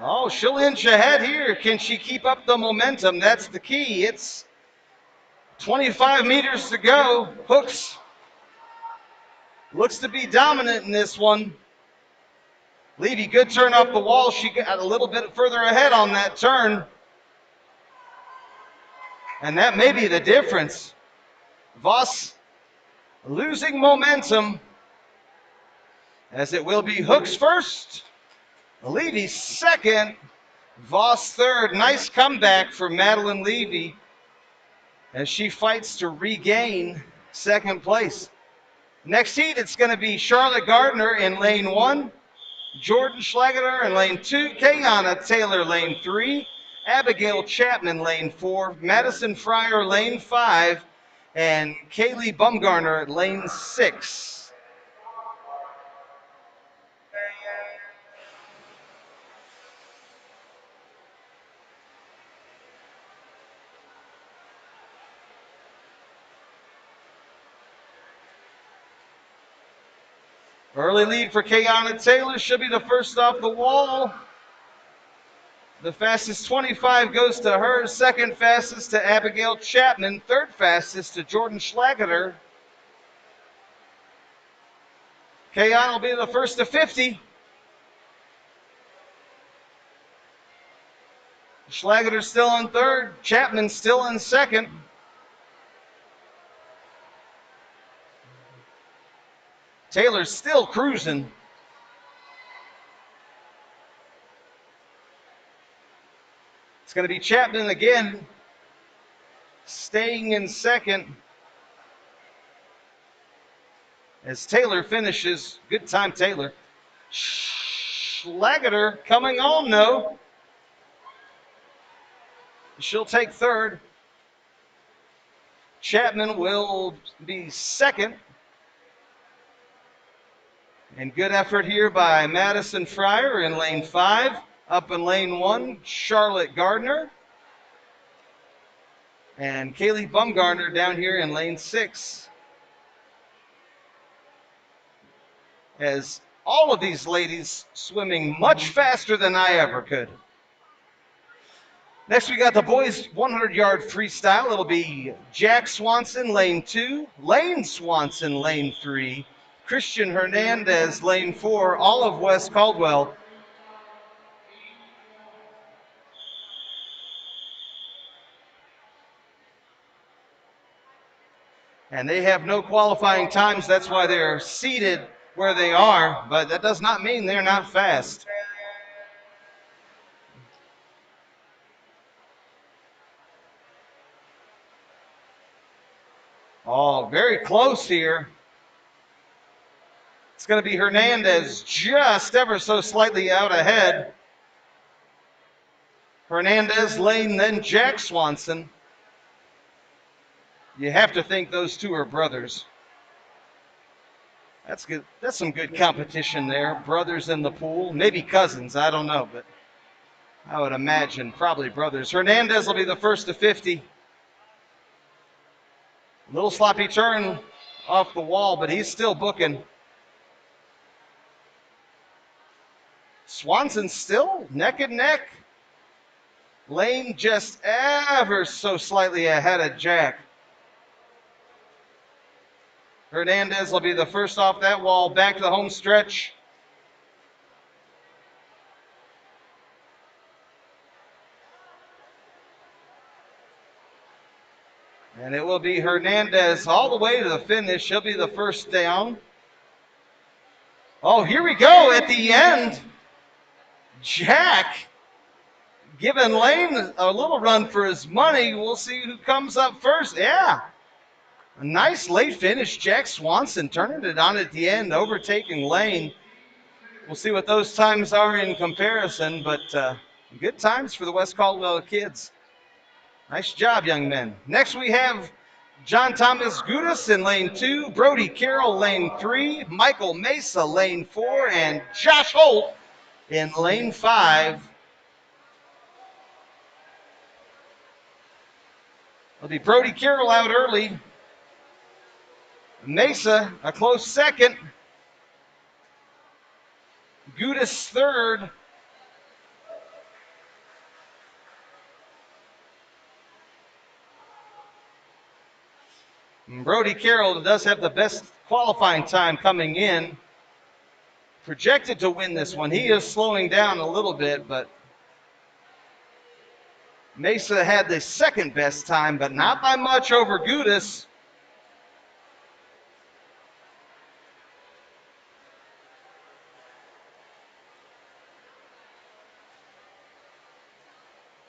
Oh, she'll inch ahead here. Can she keep up the momentum? That's the key. It's 25 meters to go. Hooks looks to be dominant in this one. Levy, good turn off the wall. She got a little bit further ahead on that turn. And that may be the difference. Voss losing momentum, as it will be Hooks first, Levy second, Voss third. Nice comeback for Madeline Levy as she fights to regain second place. Next heat, it's going to be Charlotte Gardner in lane 1, Jordan Schlageter in lane 2, Kayana Taylor lane 3, Abigail Chapman lane 4, Madison Fryer lane 5, and Kaylee Bumgarner lane 6. Early lead for Kayana Taylor. She'll be the first off the wall. The fastest 25 goes to her. Second fastest to Abigail Chapman. Third fastest to Jordan Schlageter. Kayana will be the first to 50. Schlageter still in third. Chapman still in second. Taylor's still cruising. It's going to be Chapman again, staying in second as Taylor finishes. Good time, Taylor. Schlageter coming on, no. She'll take third. Chapman will be second. And good effort here by Madison Fryer in lane 5. Up in lane 1, Charlotte Gardner. And Kaylee Bumgarner down here in lane 6. As all of these ladies swimming much faster than I ever could. Next, we got the boys 100-yard freestyle. It'll be Jack Swanson, lane 2, Lane Swanson, lane 3, Christian Hernandez, lane 4, all of West Caldwell. And they have no qualifying times. That's why they're seated where they are, but that does not mean they're not fast. Oh, very close here. It's going to be Hernandez just ever so slightly out ahead. Hernandez, Lane, then Jack Swanson. You have to think those two are brothers. That's good. That's some good competition there. Brothers in the pool, maybe cousins, I don't know, but I would imagine probably brothers. Hernandez will be the first to 50. Little sloppy turn off the wall, but he's still booking. Swanson still neck and neck. Lane just ever so slightly ahead of Jack. Hernandez will be the first off that wall, back to the home stretch. And it will be Hernandez all the way to the finish. He'll be the first down. Oh, here we go at the end. Jack giving Lane a little run for his money. We'll see who comes up first. Yeah. A nice late finish. Jack Swanson turning it on at the end, overtaking Lane. We'll see what those times are in comparison, but good times for the West Caldwell kids. Nice job, young men. Next we have John Thomas Gudis in lane 2, Brody Carroll lane 3, Michael Mesa lane 4, and Josh Holt in lane 5. It'll be Brody Carroll out early. Mesa a close second. Gudis third. Brody Carroll does have the best qualifying time coming in, projected to win this one. He is slowing down a little bit, but Mesa had the second best time, but not by much over Gudis.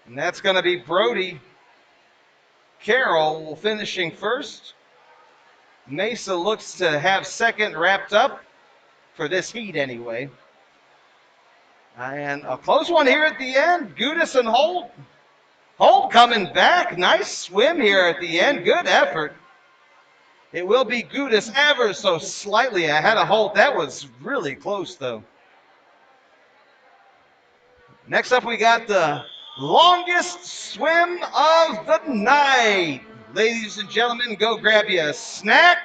And that's going to be Brody Carroll finishing first. Mesa looks to have second wrapped up for this heat anyway. And a close one here at the end. Gudis and Holt. Holt coming back. Nice swim here at the end. Good effort. It will be Gudis ever so slightly ahead of Holt. That was really close, though. Next up, we got the longest swim of the night. Ladies and gentlemen, go grab you a snack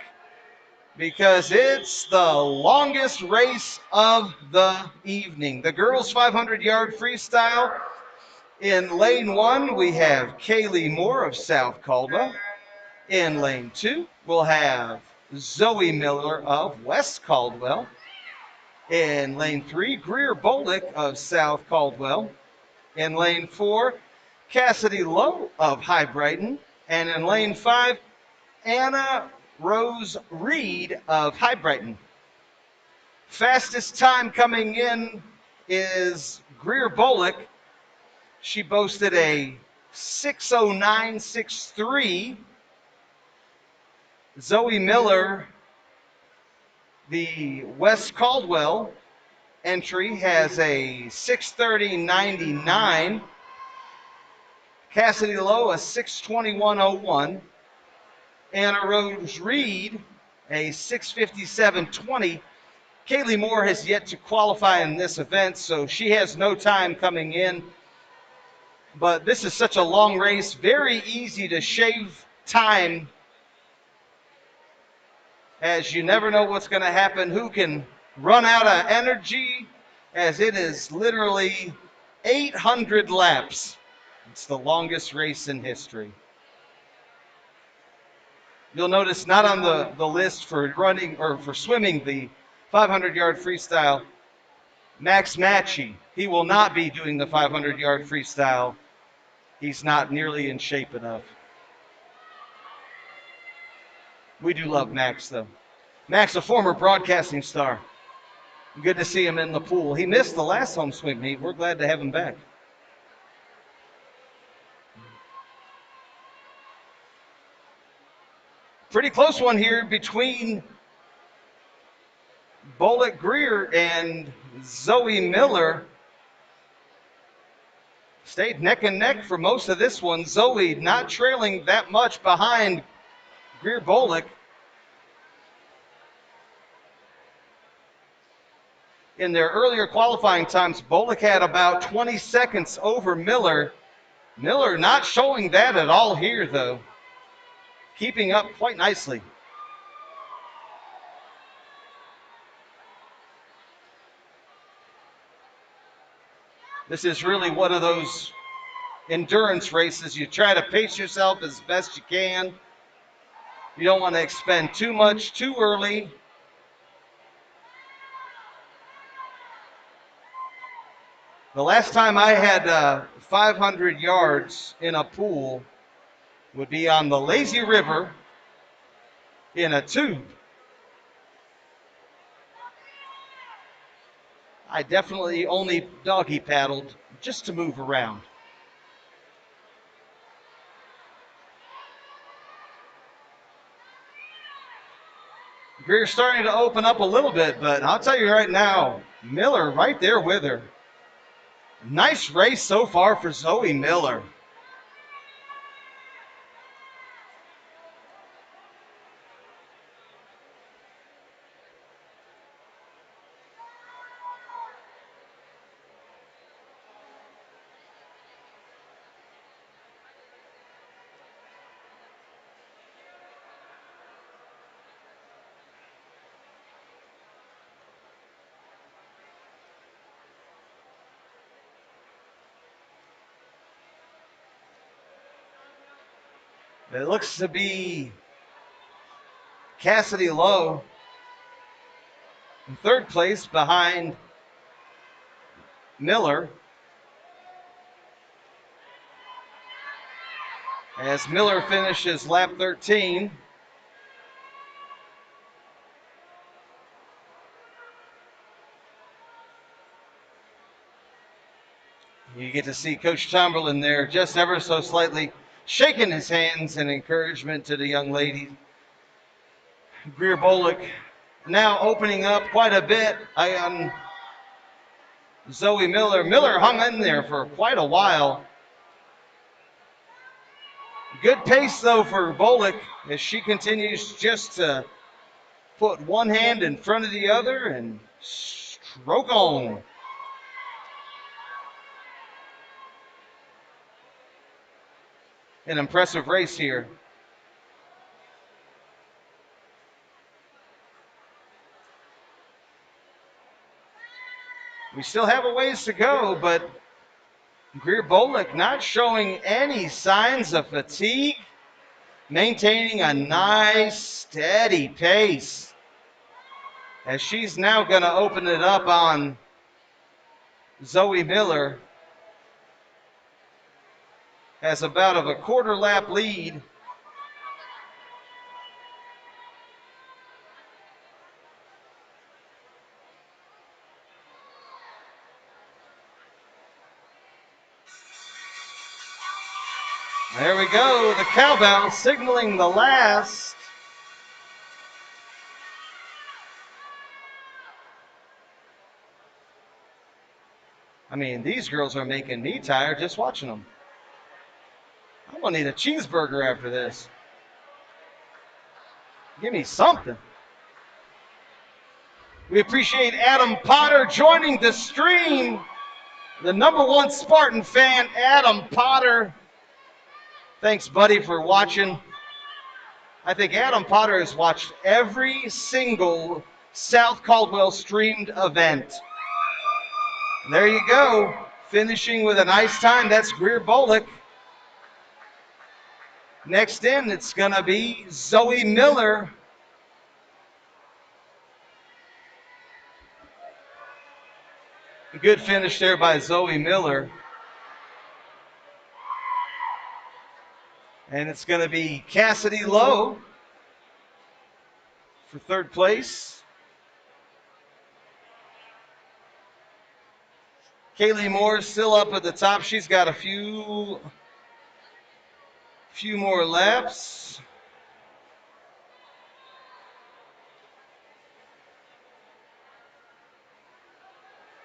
because it's the longest race of the evening. The girls' 500-yard freestyle. In lane 1, we have Kaylee Moore of South Caldwell. In lane 2, we'll have Zoe Miller of West Caldwell. In lane 3, Greer Bolick of South Caldwell. In lane 4, Cassidy Lowe of High Brighton. And in lane 5, Anna Rose Reed of High Brighton. Fastest time coming in is Greer Bolick. She boasted a 6:09.63. Zoe Miller, the West Caldwell entry, has a 6:30.99. Cassidy Lowe, a 6:21.01. Anna Rose Reed, a 6:57.20. Kaylee Moore has yet to qualify in this event, so she has no time coming in. But this is such a long race, very easy to shave time, as you never know what's going to happen, who can run out of energy, as it is literally 800 laps. It's the longest race in history. You'll notice not on the list for running or for swimming the 500-yard freestyle, Max Matchy. He will not be doing the 500-yard freestyle. He's not nearly in shape enough. We do love Max, though. Max, a former broadcasting star. Good to see him in the pool. He missed the last home swim meet. We're glad to have him back. Pretty close one here between Bolick Greer and Zoe Miller. Stayed neck and neck for most of this one. Zoe not trailing that much behind Greer Bolick. In their earlier qualifying times, Bolick had about 20 seconds over Miller. Miller not showing that at all here, though. Keeping up quite nicely. This is really one of those endurance races. You try to pace yourself as best you can. You don't want to expend too much too early. The last time I had 500 yards in a pool would be on the lazy river in a tube. I definitely only doggy paddled just to move around. Greer's starting to open up a little bit, but I'll tell you right now, Miller right there with her. Nice race so far for Zoe Miller. It looks to be Cassidy Lowe In third place behind Miller, as Miller finishes lap 13. You get to see Coach Chamberlain there just ever so slightly shaking his hands in encouragement to the young lady. Greer Bolick now opening up quite a bit on Zoe Miller. Miller hung in there for quite a while. Good pace though for Bolick as she continues just to put one hand in front of the other and stroke on. An impressive race here. We still have a ways to go, but Greer Bolick not showing any signs of fatigue, maintaining a nice, steady pace. As she's now going to open it up on Zoe Miller. Has about of a quarter lap lead. There we go, the cowbell signaling the last. I mean, these girls are making me tired just watching them. I'm gonna need a cheeseburger after this. Give me something. We appreciate Adam Potter joining the stream. The #1 Spartan fan, Adam Potter. Thanks, buddy, for watching. I think Adam Potter has watched every single South Caldwell streamed event. There you go, finishing with a nice time. That's Greer Bolick. Next in, it's going to be Zoe Miller. A good finish there by Zoe Miller. And it's going to be Cassidy Lowe for third place. Kaylee Moore still up at the top. She's got a few more laps.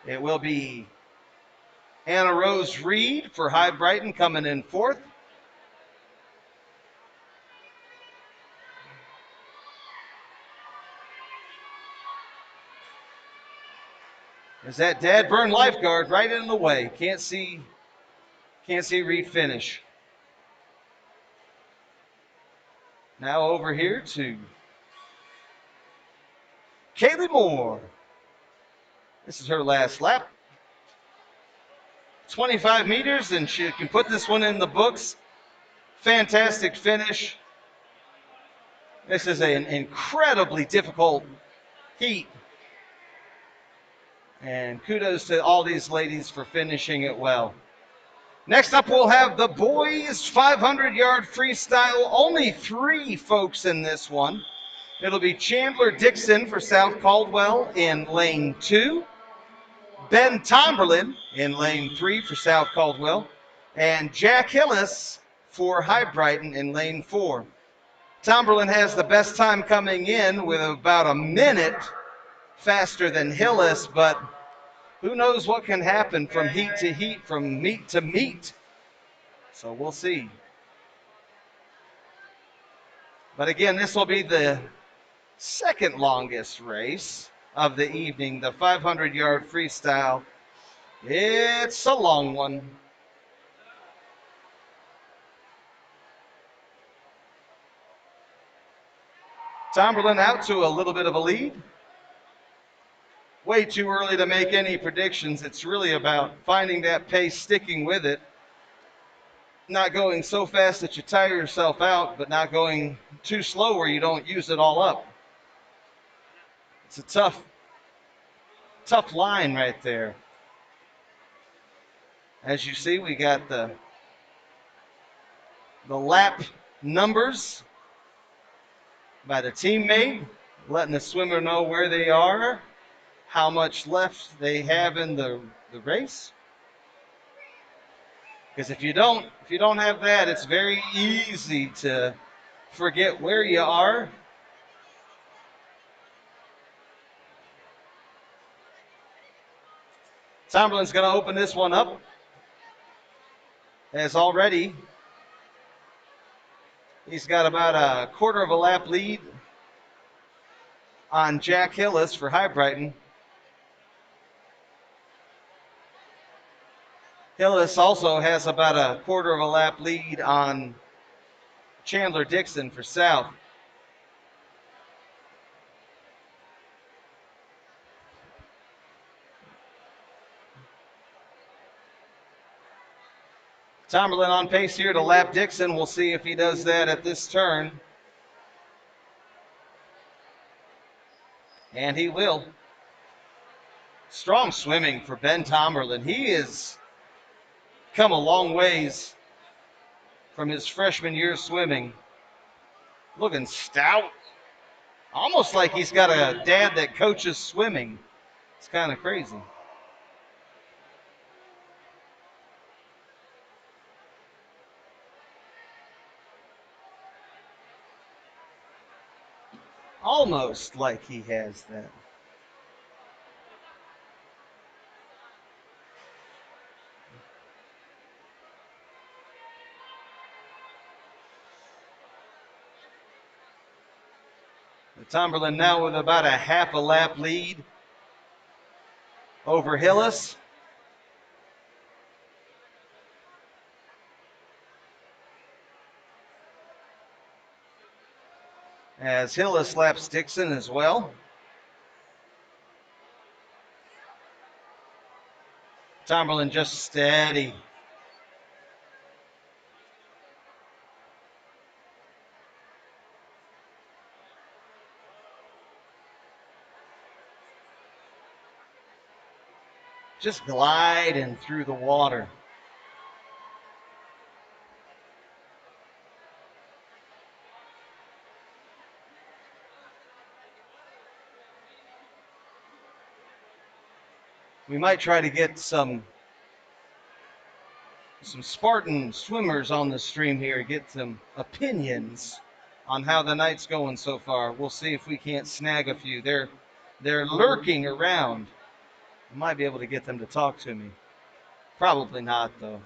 It will be Anna Rose Reed for High Brighton coming in fourth. Is that Dad Burn lifeguard right in the way? Can't see Reed finish. Now over here to Kaylee Moore. This is her last lap. 25 meters, and she can put this one in the books. Fantastic finish. This is an incredibly difficult heat. And kudos to all these ladies for finishing it well. Next up, we'll have the boys 500-yard freestyle. Only 3 folks in this one. It'll be Chandler Dixon for South Caldwell in lane 2. Ben Tomberlin in lane 3 for South Caldwell. And Jack Hillis for High Brighton in lane 4. Tomberlin has the best time coming in with about a minute faster than Hillis, but who knows what can happen from heat to heat, from meet to meet. So we'll see. But again, this will be the second longest race of the evening, the 500-yard freestyle. It's a long one. Tomberlin out to a little bit of a lead. Way too early to make any predictions. It's really about finding that pace, sticking with it. Not going so fast that you tire yourself out, but not going too slow where you don't use it all up. It's a tough line right there. As you see, we got the lap numbers by the teammate, letting the swimmer know where they are, how much left they have in the race. Because if you don't have that, it's very easy to forget where you are. Tomberlin's going to open this one up, as already he's got about a quarter of a lap lead on Jack Hillis for High Brighton. Hillis also has about a quarter of a lap lead on Chandler Dixon for South. Tomberlin on pace here to lap Dixon. We'll see if he does that at this turn. And he will. Strong swimming for Ben Tomberlin. He has come a long ways from his freshman year swimming. Looking stout. Almost like he's got a dad that coaches swimming. It's kind of crazy. Almost like he has that. Tomberlin now with about a half a lap lead over Hillis. As Hillis laps Dixon as well. Tomberlin just steady. Just gliding through the water. We might try to get some Spartan swimmers on the stream here, get some opinions on how the night's going so far. We'll see if we can't snag a few. They're lurking around. I might be able to get them to talk to me. Probably not, though.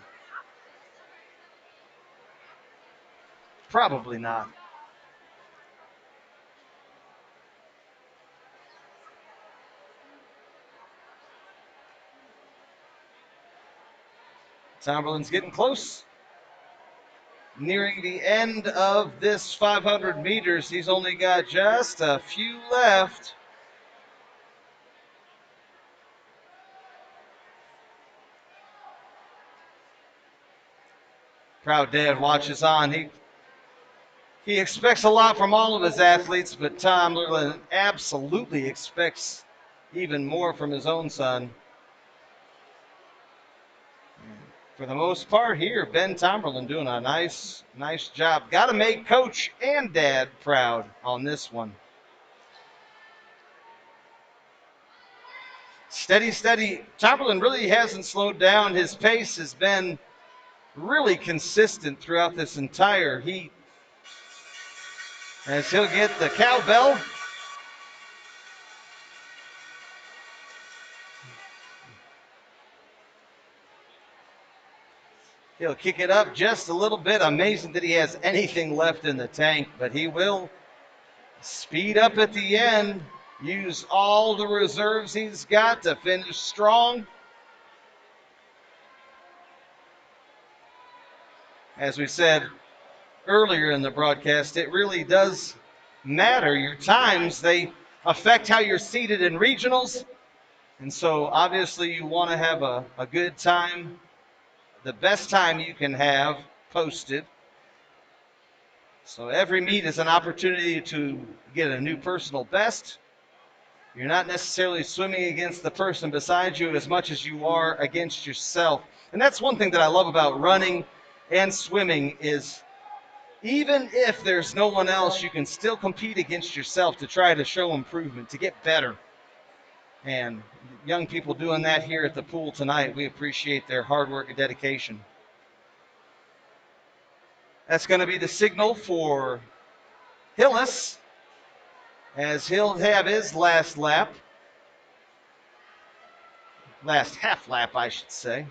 Probably not. Tomberlin's getting close. Nearing the end of this 500 meters. He's only got just a few left. Proud dad watches on. He expects a lot from all of his athletes, but Tomberlin absolutely expects even more from his own son. For the most part here, Ben Tomberlin doing a nice job. Got to make coach and dad proud on this one. Steady. Tomberlin really hasn't slowed down. His pace has been really consistent throughout this entire heat. As he'll get the cowbell. He'll kick it up just a little bit. Amazing that he has anything left in the tank, but he will speed up at the end. Use all the reserves he's got to finish strong. As we said earlier in the broadcast, it really does matter. Your times, they affect how you're seated in regionals. And so obviously you want to have a good time, the best time you can have posted. So every meet is an opportunity to get a new personal best. You're not necessarily swimming against the person beside you as much as you are against yourself. And that's one thing that I love about running and swimming is even if there's no one else, you can still compete against yourself to try to show improvement, to get better. And young people doing that here at the pool tonight, we appreciate their hard work and dedication. That's going to be the signal for Hillis as he'll have his last lap. Last half lap, I should say.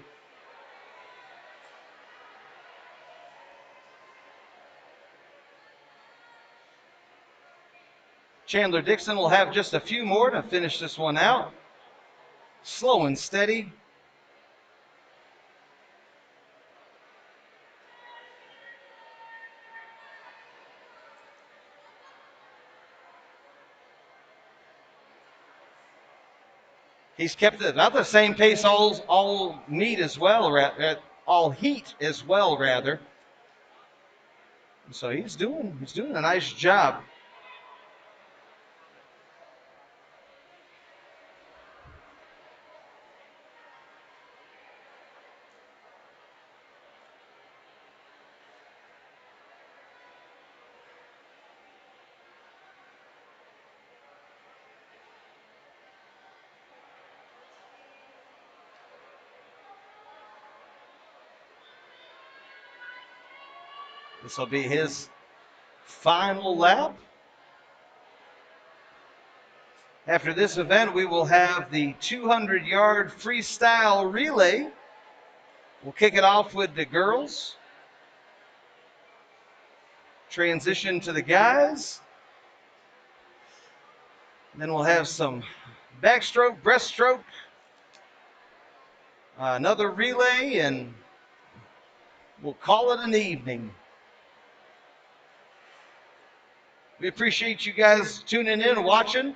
Chandler Dixon will have just a few more to finish this one out. Slow and steady. He's kept it about the same pace all meet as well, all heat as well, rather. So he's doing a nice job. This will be his final lap. After this event, we will have the 200-yard freestyle relay. We'll kick it off with the girls. Transition to the guys. Then we'll have some backstroke, breaststroke, another relay, and we'll call it an evening. We appreciate you guys tuning in and watching,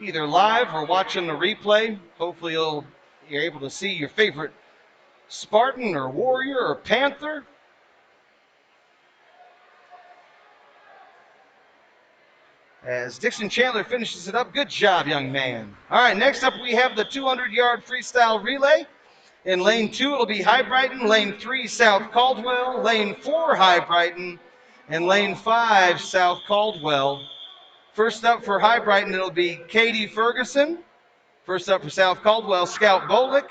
either live or watching the replay. Hopefully you're able to see your favorite Spartan or Warrior or Panther. As Dixon Chandler finishes it up. Good job, young man. All right, next up we have the 200-yard freestyle relay. In lane 2, it'll be High Brighton. Lane 3, South Caldwell. Lane 4, High Brighton. And lane 5, South Caldwell. First up for High Brighton, it'll be Katie Ferguson. First up for South Caldwell, Scout Bolick.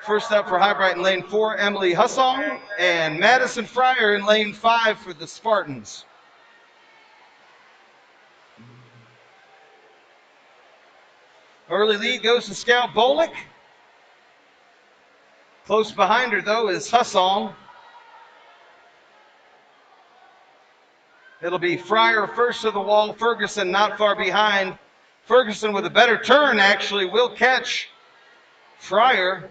First up for High Brighton, lane 4, Emily Hussong. And Madison Fryer in lane 5 for the Spartans. Early lead goes to Scout Bolick. Close behind her, though, is Hussong. It'll be Fryer first to the wall, Ferguson not far behind. Ferguson with a better turn, actually, will catch Fryer.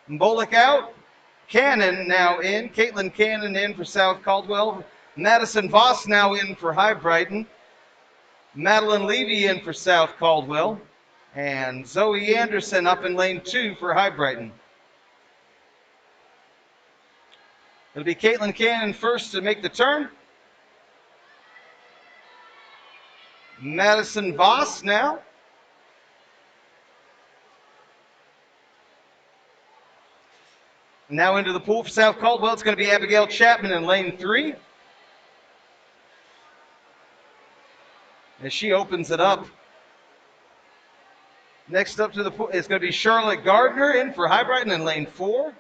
Bolick out. Cannon now in. Caitlin Cannon in for South Caldwell. Madison Voss now in for High Brighton. Madeline Levy in for South Caldwell. And Zoe Anderson up in lane 2 for High Brighton. It'll be Caitlin Cannon first to make the turn. Madison Voss now. Now into the pool for South Caldwell. It's going to be Abigail Chapman in lane 3. As she opens it up. Next up to the pool, it's going to be Charlotte Gardner in for High Brighton in lane 4.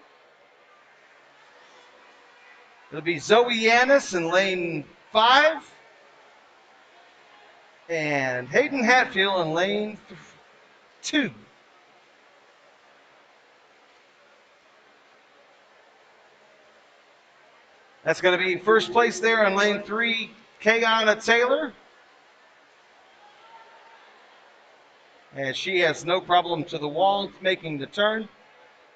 It'll be Zoe Yanis in lane 5. And Hayden Hatfield in lane 2. That's going to be first place there in lane 3, Kayana Taylor. And she has no problem to the wall making the turn.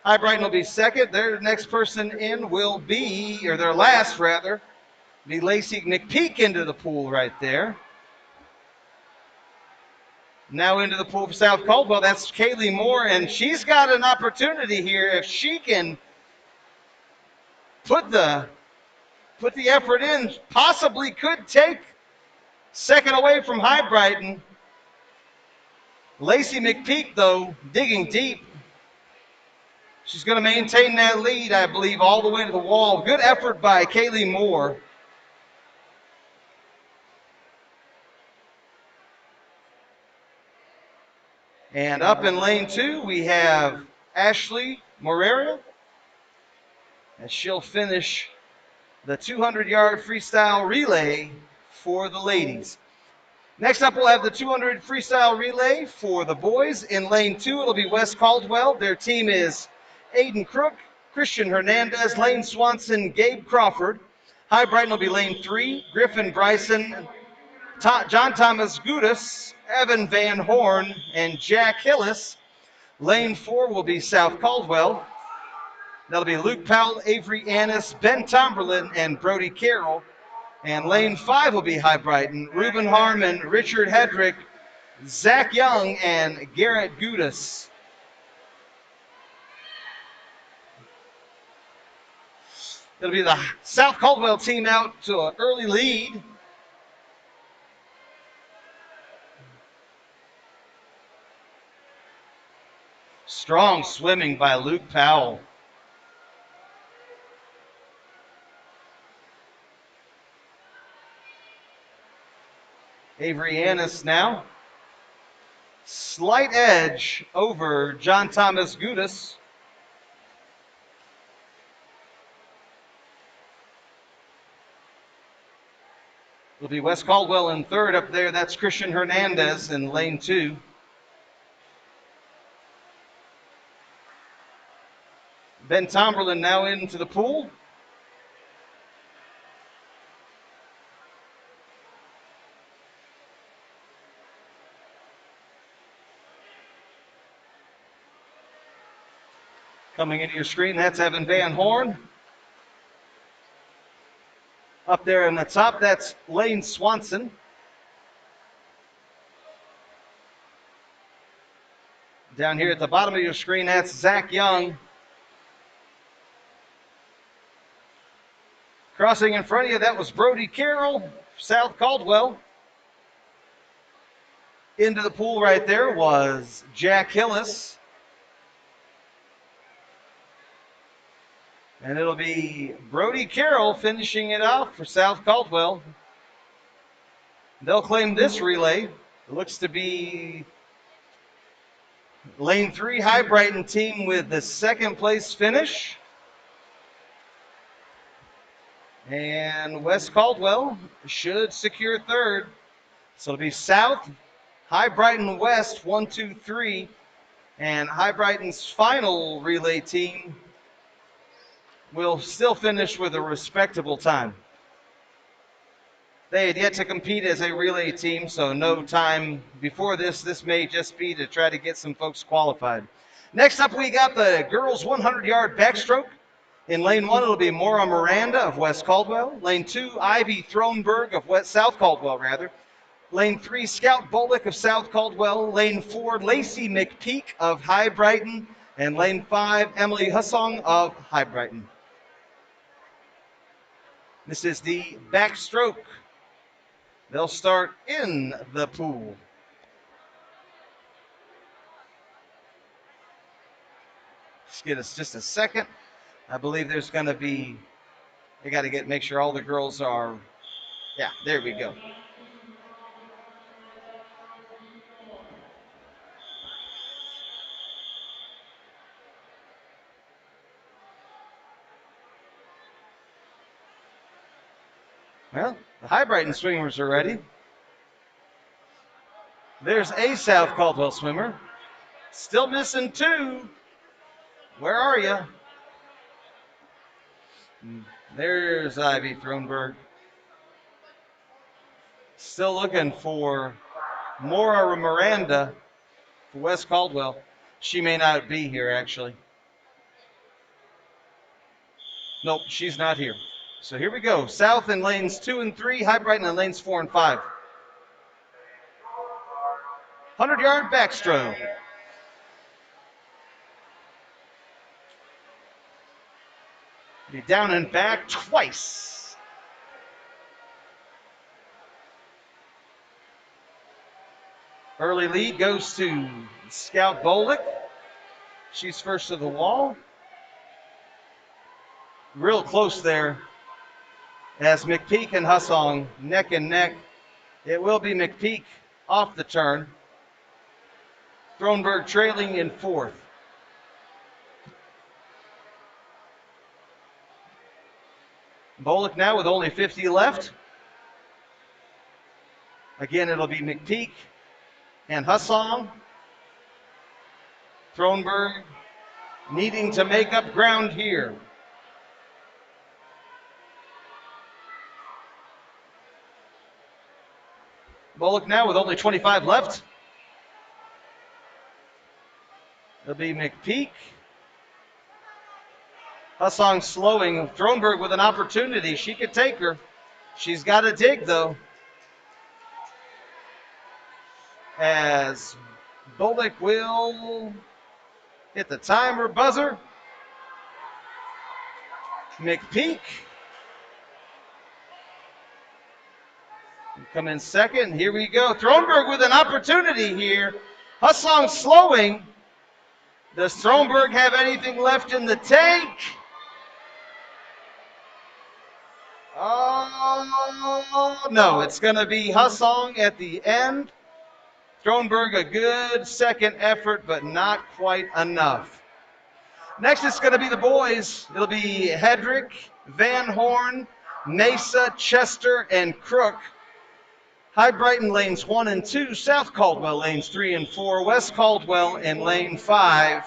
High Brighton will be second. Their next person in will be, or their last rather, be Lacey McPeak into the pool right there. Now into the pool for South Caldwell. That's Kaylee Moore, and she's got an opportunity here. If she can put the effort in, possibly could take Second away from High Brighton. Lacey McPeak, though, digging deep. She's going to maintain that lead, I believe, all the way to the wall. Good effort by Kaylee Moore. And up in lane 2, we have Ashley Moreira, and she'll finish the 200-yard freestyle relay for the ladies. Next up, we'll have the 200 freestyle relay for the boys. In lane 2, it'll be Wes Caldwell. Their team is Aiden Crook, Christian Hernandez, Lane Swanson, Gabe Crawford. High Brighton will be lane 3, Griffin Bryson, John Thomas Gudis, Evan Van Horn, and Jack Hillis. Lane 4 will be South Caldwell. That'll be Luke Powell, Avery Annis, Ben Tomberlin, and Brody Carroll. And lane 5 will be High Brighton, Ruben Harmon, Richard Hedrick, Zach Young, and Garrett Gudis. It'll be the South Caldwell team out to an early lead. Strong swimming by Luke Powell. Avery Annis now. Slight edge over John Thomas Gudis. It'll be Wes Caldwell in third up there. That's Christian Hernandez in lane 2. Ben Tomberlin now into the pool. Coming into your screen, that's Evan Van Horn. Up there in the top, that's Lane Swanson. Down here at the bottom of your screen, that's Zach Young. Crossing in front of you, that was Brody Carroll, South Caldwell. Into the pool right there was Jack Hillis. And it'll be Brody Carroll finishing it off for South Caldwell. They'll claim this relay. It looks to be lane 3 High Brighton team with the second place finish. And West Caldwell should secure third. So it'll be South, High Brighton West, 1, 2, 3. And High Brighton's final relay team will still finish with a respectable time. They had yet to compete as a relay team, so no time before this. This may just be to try to get some folks qualified. Next up, we got the girls' 100-yard backstroke. In lane 1, it'll be Maura Miranda of West Caldwell. Lane 2, Ivy Thronberg of South Caldwell, rather. Lane 3, Scout Bullock of South Caldwell. Lane 4, Lacey McPeak of High Brighton. And lane 5, Emily Hussong of High Brighton. This is the backstroke. They'll start in the pool. Just give us just a second. I believe there's going to be, they got to make sure all the girls are, yeah, there we go. Well, the High Brighton swimmers are ready. There's a South Caldwell swimmer. Still missing 2. Where are you? There's Ivy Thronberg. Still looking for Maura Miranda for West Caldwell. She may not be here, actually. Nope, she's not here. So here we go. South in lanes 2 and 3, High Brighton in lanes 4 and 5. 100-yard backstroke. Be down and back twice. Early lead goes to Scout Bolick. She's first to the wall. Real close there as McPeak and Hussong neck and neck. It will be McPeak off the turn. Thronberg trailing in fourth. Bolick now with only 50 left. Again, it'll be McPeak and Hussong. Thronberg needing to make up ground here. Bolick now with only 25 left. It'll be McPeak. Hussong slowing. Thronberg with an opportunity. She could take her. She's got to dig, though. As Bolick will hit the timer buzzer. McPeak come in second. Here we go. Thronberg with an opportunity here. Hussong slowing. Does Thronberg have anything left in the tank? Oh, no. It's going to be Hussong at the end. Thronberg a good second effort, but not quite enough. Next, it's going to be the boys. It'll be Hedrick, Van Horn, Mesa, Chester, and Crook. High Brighton lanes 1 and 2, South Caldwell lanes 3 and 4, West Caldwell in lane 5.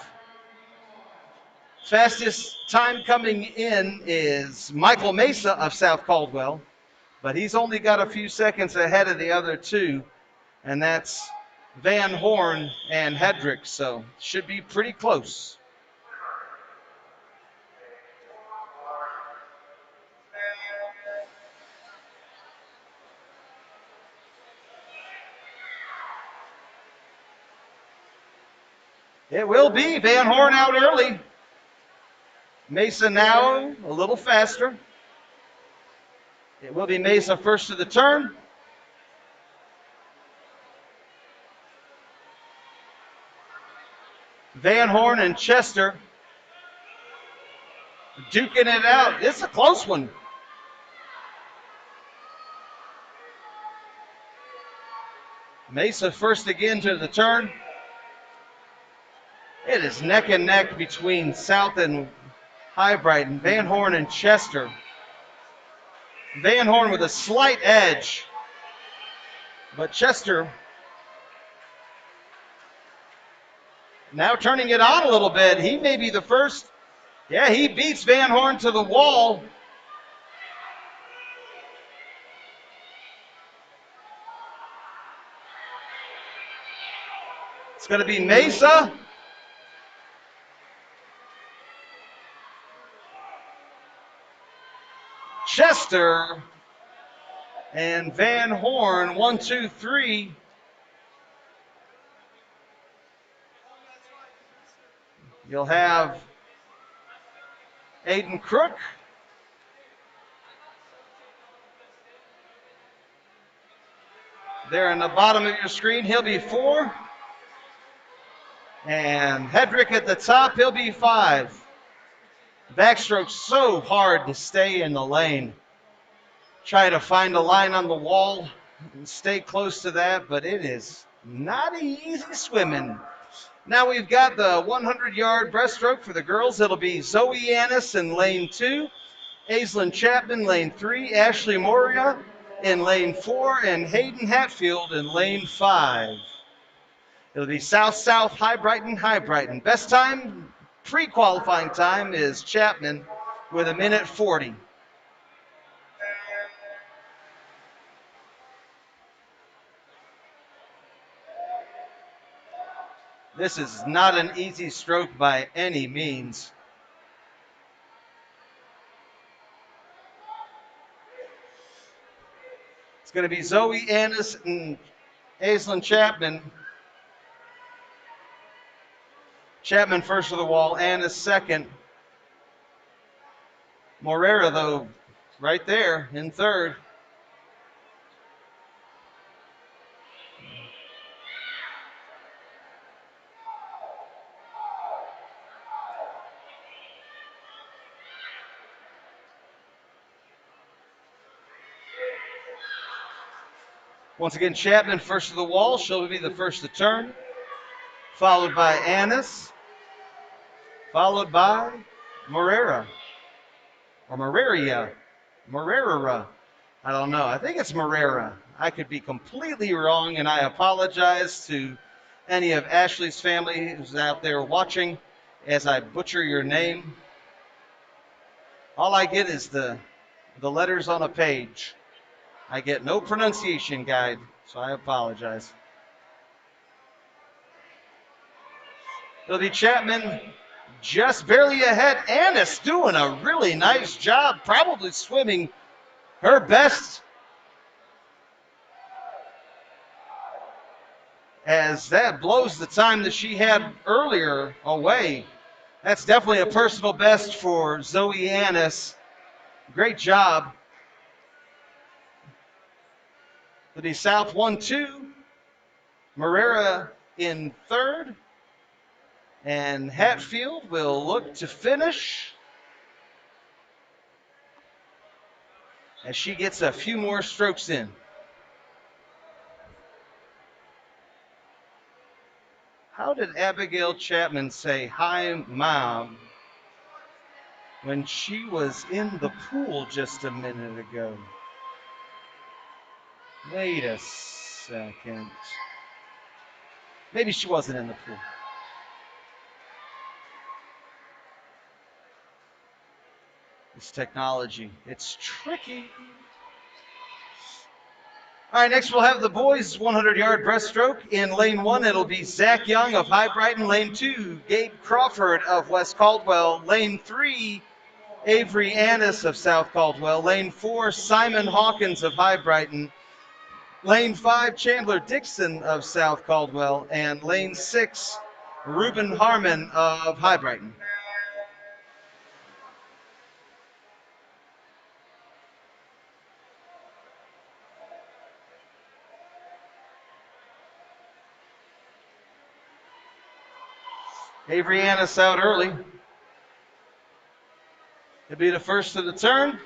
Fastest time coming in is Michael Mesa of South Caldwell, but he's only got a few seconds ahead of the other two, and that's Van Horn and Hedrick, so should be pretty close. It will be Van Horn out early. Mesa now a little faster. It will be Mesa first to the turn. Van Horn and Chester duking it out. It's a close one. Mesa first again to the turn. It is neck and neck between South and High Brighton. Van Horn and Chester. Van Horn with a slight edge, but Chester now turning it on a little bit. He may be the first. Yeah, he beats Van Horn to the wall. It's going to be Mesa. Chester and Van Horn, 1, 2, 3. You'll have Aiden Crook. There in the bottom of your screen, he'll be 4. And Hedrick at the top, he'll be 5. Backstroke so hard to stay in the lane. Try to find a line on the wall and stay close to that, but it is not easy swimming. Now we've got the 100-yard breaststroke for the girls. It'll be Zoe Annis in lane 2, Aislinn Chapman lane 3, Ashley Moria in lane 4, and Hayden Hatfield in lane 5. It'll be South-South, High Brighton, High Brighton. Best time, pre-qualifying time, is Chapman with 1:40. This is not an easy stroke by any means. It's going to be Zoe Annis and Aislinn Chapman. Chapman first to the wall, Annis second. Morera, though, right there in third. Once again, Chapman first to the wall. She'll be the first to turn, followed by Annis, followed by Morera, or Morera. I don't know. I think it's Morera. I could be completely wrong, and I apologize to any of Ashley's family who's out there watching as I butcher your name. All I get is the letters on a page. I get no pronunciation guide, so I apologize. It'll be Chapman just barely ahead. Annis doing a really nice job, probably swimming her best, as that blows the time that she had earlier away. That's definitely a personal best for Zoe Annis. Great job. It'll be South 1-2. Morera in third. And Hatfield will look to finish as she gets a few more strokes in. How did Abigail Chapman say hi, Mom, when she was in the pool just a minute ago? Wait a second. Maybe she wasn't in the pool. This technology, it's tricky. All right, next we'll have the boys' 100-yard breaststroke. In lane 1, it'll be Zach Young of High Brighton. Lane 2, Gabe Crawford of West Caldwell. Lane 3, Avery Annis of South Caldwell. Lane 4, Simon Hawkins of High Brighton. Lane 5, Chandler Dixon of South Caldwell. And lane 6, Reuben Harmon of High Brighton. Avery Annis out early. He'll be the first of the turn,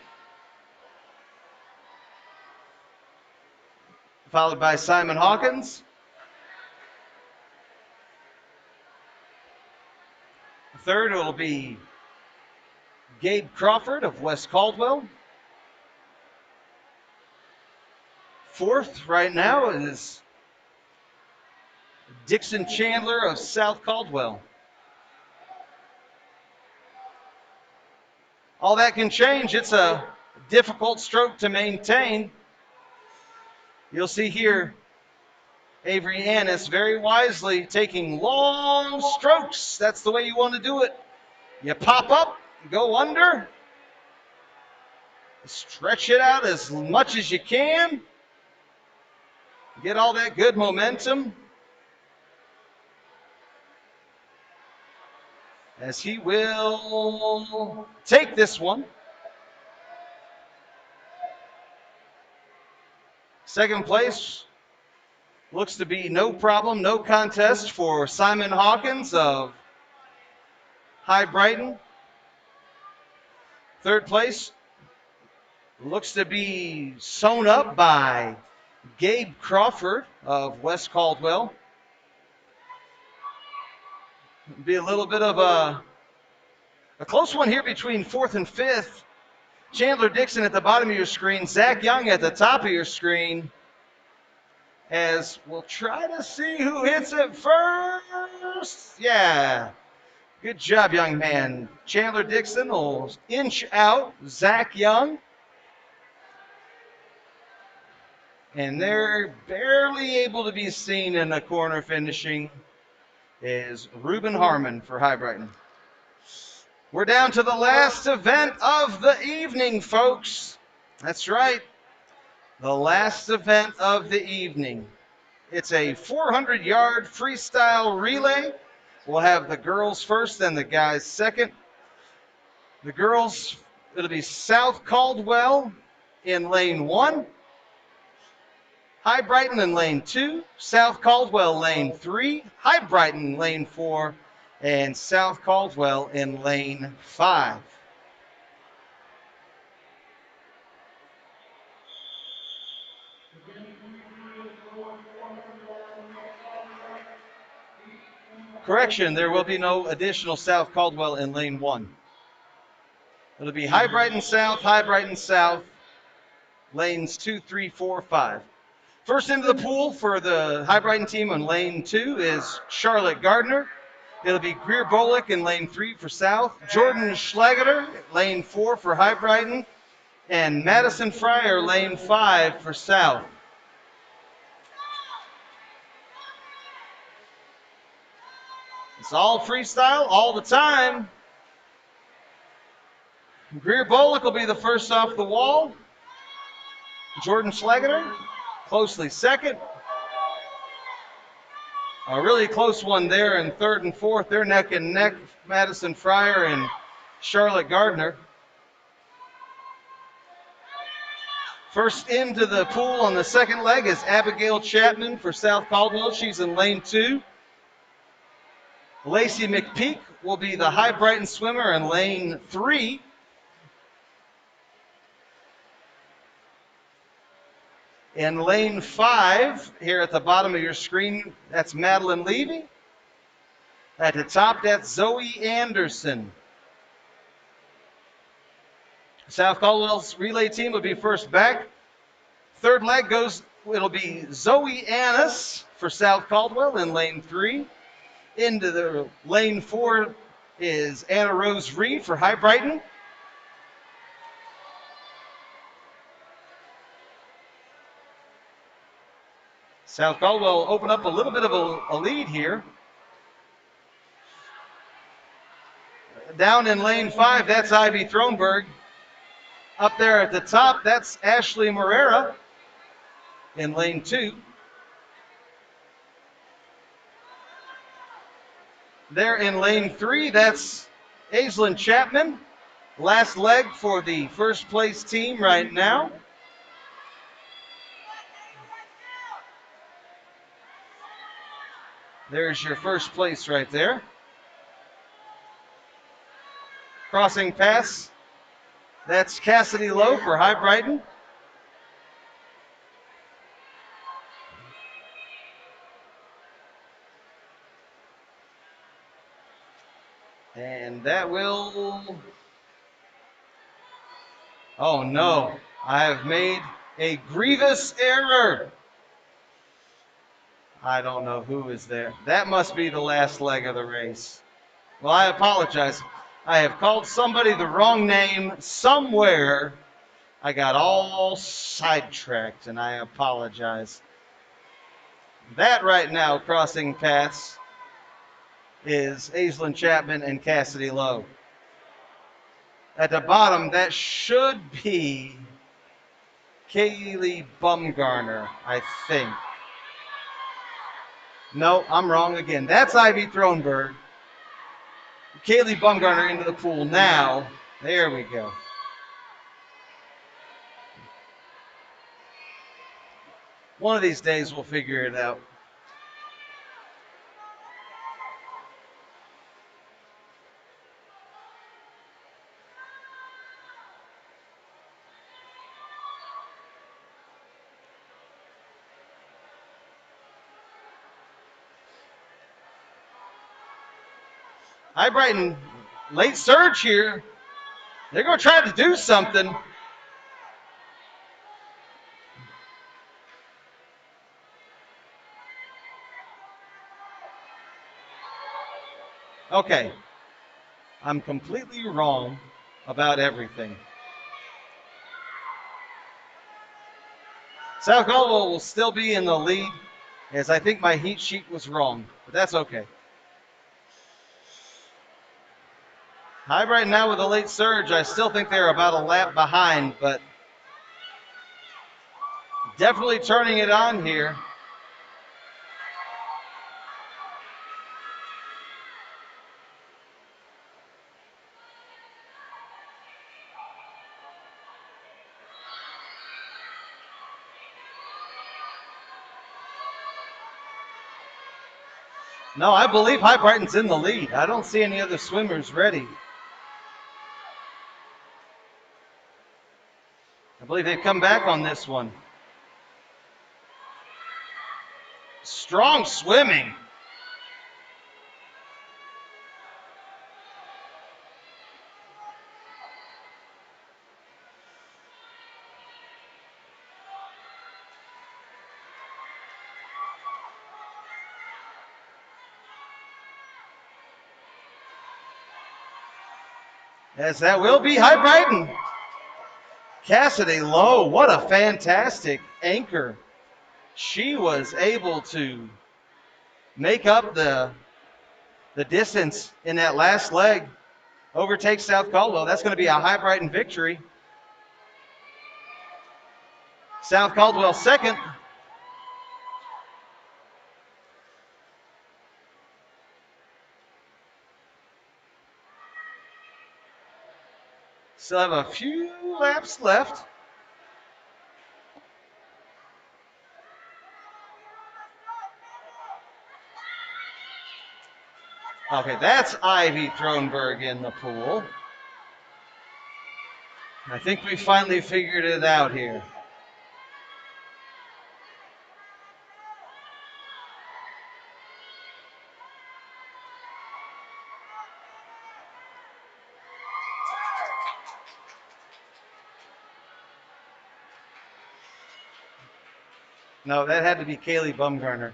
followed by Simon Hawkins. Third will be Gabe Crawford of West Caldwell. Fourth right now is Dixon Chandler of South Caldwell. All that can change. It's a difficult stroke to maintain. You'll see here Avery Annis very wisely taking long strokes. That's the way you want to do it. You pop up, go under, stretch it out as much as you can, get all that good momentum. As he will take this one. Second place looks to be no problem, no contest for Simon Hawkins of High Brighton. Third place looks to be sewn up by Gabe Crawford of West Caldwell. It'll be a little bit of a close one here between fourth and fifth. Chandler Dixon at the bottom of your screen, Zach Young at the top of your screen. As we'll try to see who hits it first. Yeah, good job, young man. Chandler Dixon will inch out Zach Young. And they're barely able to be seen in the corner finishing is Reuben Harmon for High Brighton. We're down to the last event of the evening, folks. That's right, the last event of the evening. It's a 400-yard freestyle relay. We'll have the girls first, then the guys second. The girls, it'll be South Caldwell in lane 1. High Brighton in lane 2. South Caldwell lane 3. High Brighton lane 4. And South Caldwell in lane 5. Correction, there will be no additional South Caldwell in lane 1. It'll be High Brighton South, lanes 2, 3, 4, 5. First into the pool for the High Brighton team on lane 2 is Charlotte Gardner. It'll be Greer Bolick in lane 3 for South, Jordan Schlageter, lane 4 for High Brighton, and Madison Fryer, lane 5 for South. It's all freestyle all the time. Greer Bolick will be the first off the wall. Jordan Schlageter, closely second. A really close one there in third and fourth. They're neck and neck, Madison Fryer and Charlotte Gardner. First into the pool on the second leg is Abigail Chapman for South Caldwell. She's in lane 2. Lacey McPeak will be the High Brighton swimmer in lane 3. In lane 5, here at the bottom of your screen, that's Madeline Levy. At the top, that's Zoe Anderson. South Caldwell's relay team will be first back. Third leg it'll be Zoe Annis for South Caldwell in lane 3. Into the lane 4 is Anna Rose Reed for High Brighton. South Caldwell will open up a little bit of a lead here. Down in lane 5, that's Ivy Thronberg. Up there at the top, that's Ashley Morera in lane 2. There in lane 3, that's Aislinn Chapman. Last leg for the first place team right now. There's your first place right there. Crossing pass, that's Cassidy Lowe for High Brighton. And that will, oh no, I have made a grievous error. I don't know who is there. That must be the last leg of the race. Well, I apologize. I have called somebody the wrong name somewhere. I got all sidetracked, and I apologize. That right now, crossing paths, is Aislinn Chapman and Cassidy Lowe. At the bottom, that should be Kaylee Bumgarner, I think. No, I'm wrong again. That's Ivy Thronberg. Kaylee Bumgarner into the pool now. There we go. One of these days we'll figure it out. High Brighton, late surge here. They're going to try to do something. Okay, I'm completely wrong about everything. South Caldwell will still be in the lead, as I think my heat sheet was wrong, but that's okay. High Brighton now with a late surge. I still think they're about a lap behind, but definitely turning it on here. No, I believe High Brighton's in the lead. I don't see any other swimmers ready. I believe they've come back on this one. Strong swimming. As that will be High Brighton. Cassidy Lowe, what a fantastic anchor. She was able to make up the distance in that last leg. Overtakes South Caldwell. That's going to be a High Brighton victory. South Caldwell second. Still have a few laps left. Okay, that's Ivy Thronberg in the pool. I think we finally figured it out here. No, that had to be Kaylee Bumgarner.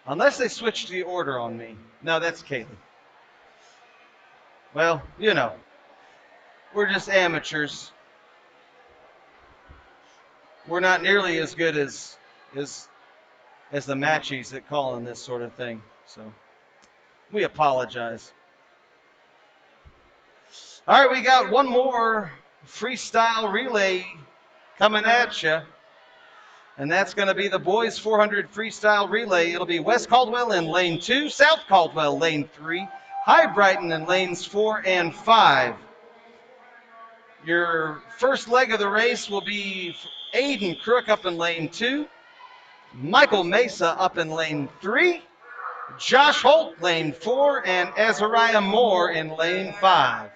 Unless they switched the order on me. No, that's Kaylee. Well, you know, we're just amateurs. We're not nearly as good as the matchies that call on this sort of thing. So we apologize. All right, we got one more freestyle relay coming at you. And that's going to be the boys 400 freestyle relay. It'll be West Caldwell in lane 2, South Caldwell lane 3, High Brighton in lanes 4 and 5. Your first leg of the race will be Aiden Crook up in lane 2, Michael Mesa up in lane 3, Josh Holt lane 4, and Azariah Moore in lane 5.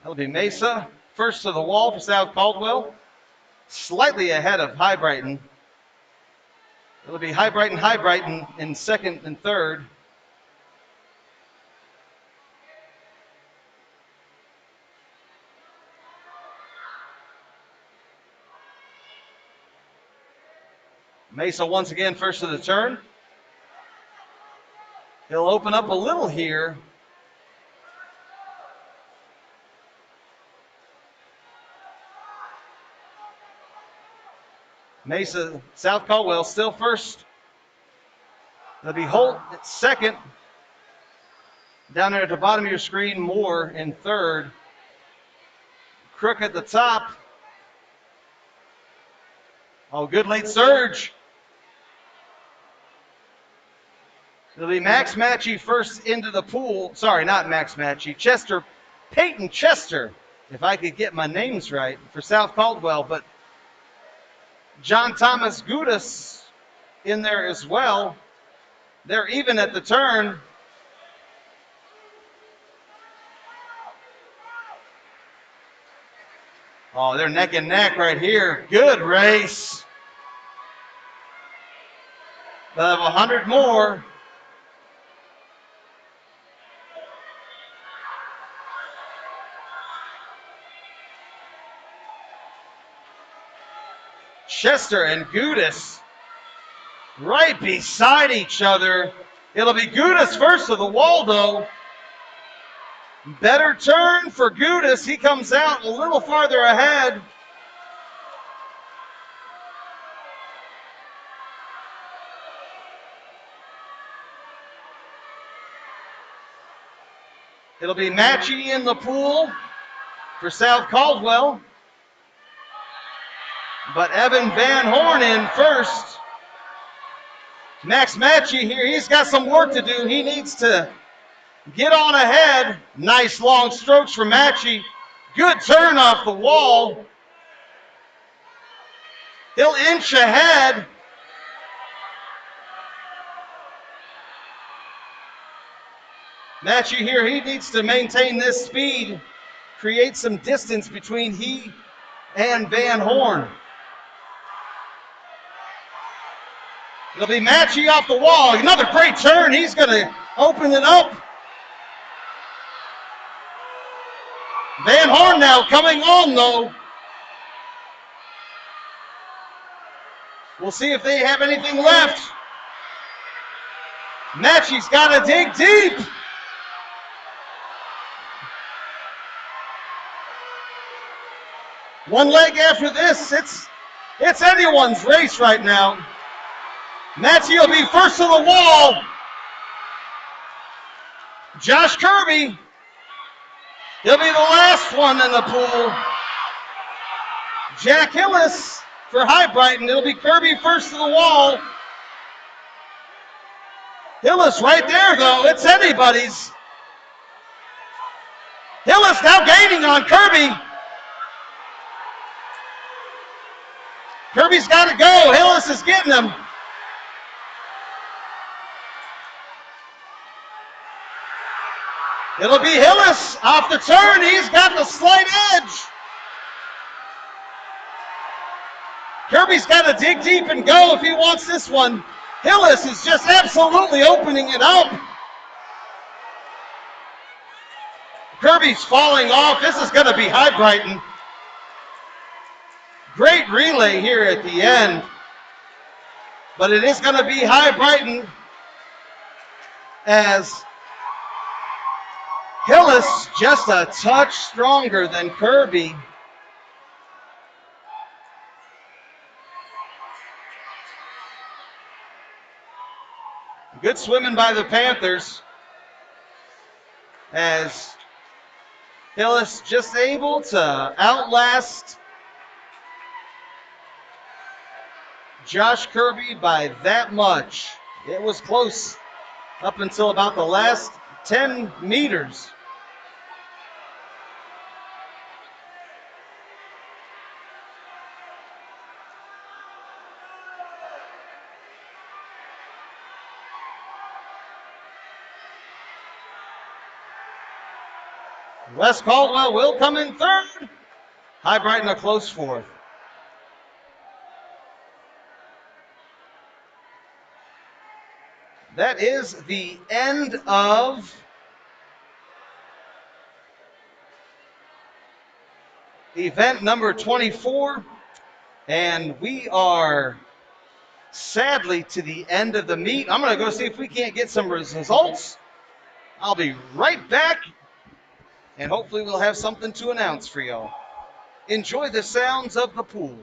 That'll be Mesa, first to the wall for South Caldwell, slightly ahead of High Brighton. It'll be High Brighton in second and third. Mesa once again first to the turn. He'll open up a little here. Mesa, South Caldwell still first. It'll be Holt at second. Down there at the bottom of your screen, Moore in third. Crook at the top. Oh, good late surge. It'll be Max Matchy first into the pool. Sorry, not Max Matchy. Peyton Chester, if I could get my names right, for South Caldwell. But John Thomas Gudis in there as well. They're even at the turn. Oh, they're neck and neck right here. Good race. They'll have 100 more. Chester and Gudis right beside each other. It'll be Gudis first to the wall, though. Better turn for Gudis. He comes out a little farther ahead. It'll be Matchy in the pool for South Caldwell. But Evan Van Horn in first. Max Matchy here, he's got some work to do. He needs to get on ahead. Nice long strokes for Matchy. Good turn off the wall. He'll inch ahead. Matchy here, he needs to maintain this speed, create some distance between he and Van Horn. It'll be Matchy off the wall. Another great turn. He's going to open it up. Van Horn now coming on, though. We'll see if they have anything left. Matchy's got to dig deep. One leg after this. It's anyone's race right now. Matchy will be first to the wall. Josh Kirby, he'll be the last one in the pool. Jack Hillis for High Brighton. It'll be Kirby first to the wall. Hillis right there, though. It's anybody's. Hillis now gaining on Kirby. Kirby's got to go. Hillis is getting him. It'll be Hillis off the turn. He's got the slight edge. Kirby's got to dig deep and go if he wants this one. Hillis is just absolutely opening it up. Kirby's falling off. This is going to be High Brighton. Great relay here at the end. But it is going to be High Brighton as Hillis just a touch stronger than Kirby. Good swimming by the Panthers as Hillis just able to outlast Josh Kirby by that much. It was close up until about the last 10 meters. Wes Caldwell will come in third. High Brighton a close fourth. That is the end of event number 24. And we are sadly to the end of the meet. I'm going to go see if we can't get some results. I'll be right back. And hopefully we'll have something to announce for y'all. Enjoy the sounds of the pool.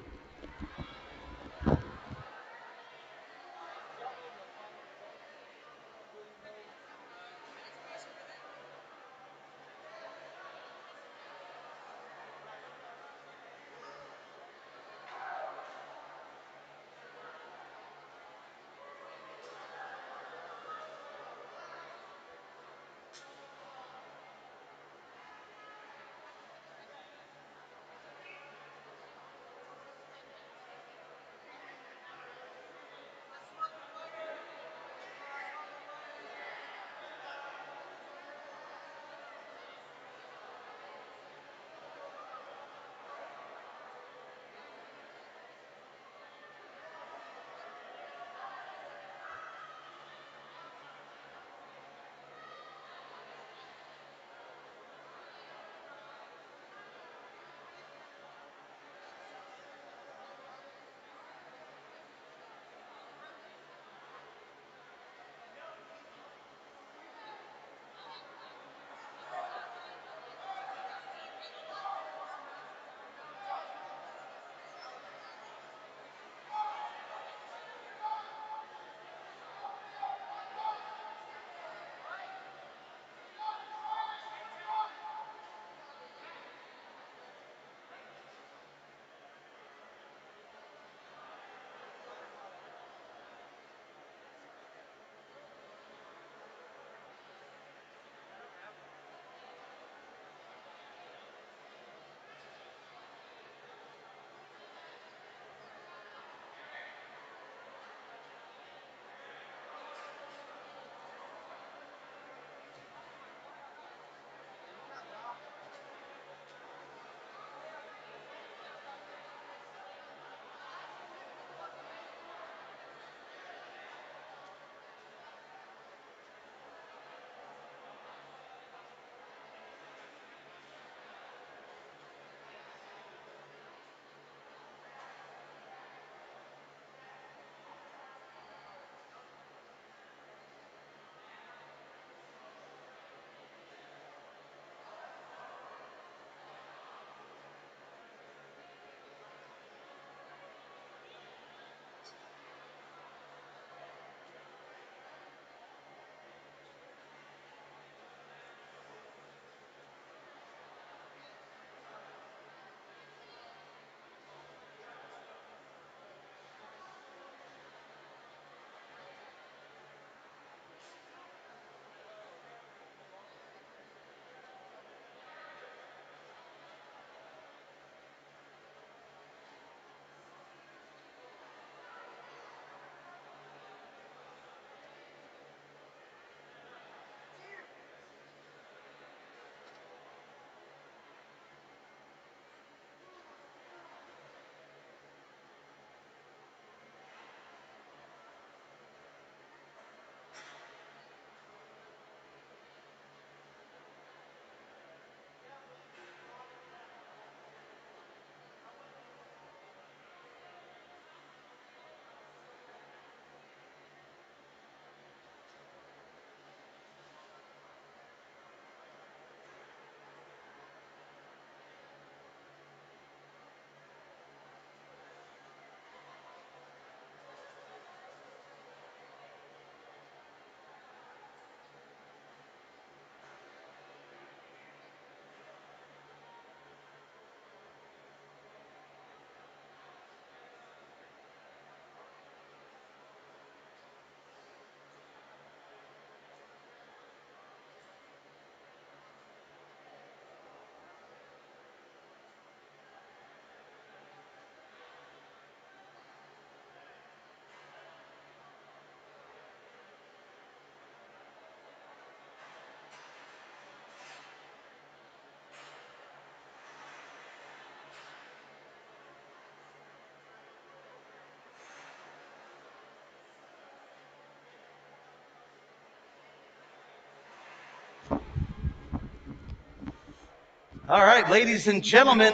All right, ladies and gentlemen,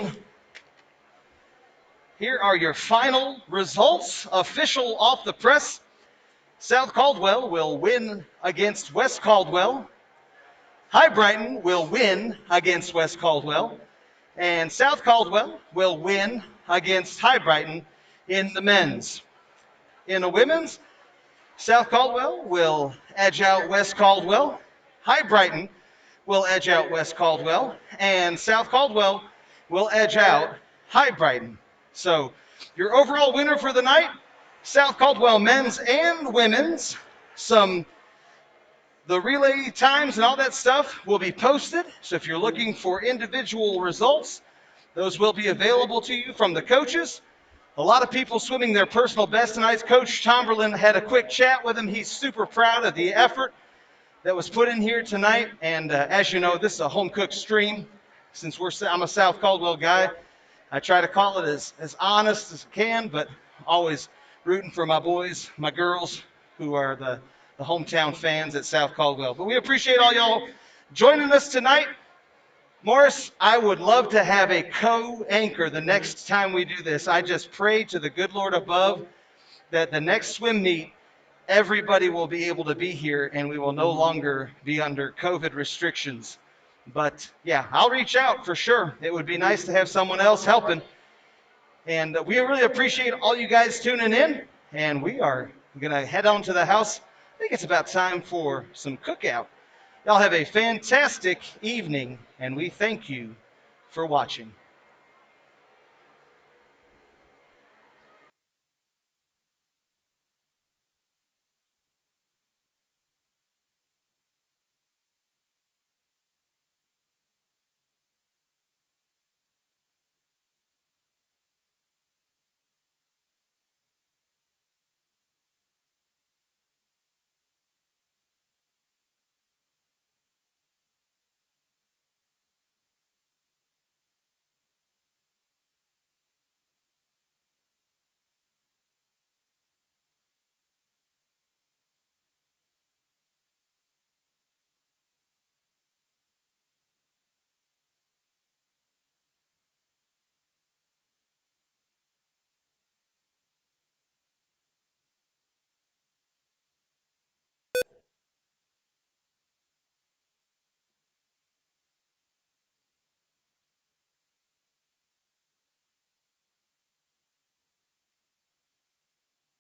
here are your final results, official off the press. South Caldwell will win against West Caldwell. High Brighton will win against West Caldwell. And South Caldwell will win against High Brighton in the men's. In the women's, South Caldwell will edge out West Caldwell. High Brighton will edge out West Caldwell. And South Caldwell will edge out High Brighton. So your overall winner for the night, South Caldwell men's and women's. The relay times and all that stuff will be posted. So if you're looking for individual results, those will be available to you from the coaches. A lot of people swimming their personal best tonight. Coach Tomberlin had a quick chat with him. He's super proud of the effort that was put in here tonight. And as you know, this is a home-cooked stream. Since I'm a South Caldwell guy, I try to call it as honest as I can, but always rooting for my boys, my girls, who are the hometown fans at South Caldwell. But we appreciate all y'all joining us tonight. Morris, I would love to have a co-anchor the next time we do this. I just pray to the good Lord above that the next swim meet, everybody will be able to be here and we will no longer be under COVID restrictions. But yeah, I'll reach out for sure. It would be nice to have someone else helping. And we really appreciate all you guys tuning in. And we are going to head on to the house. I think it's about time for some cookout. Y'all have a fantastic evening, and we thank you for watching.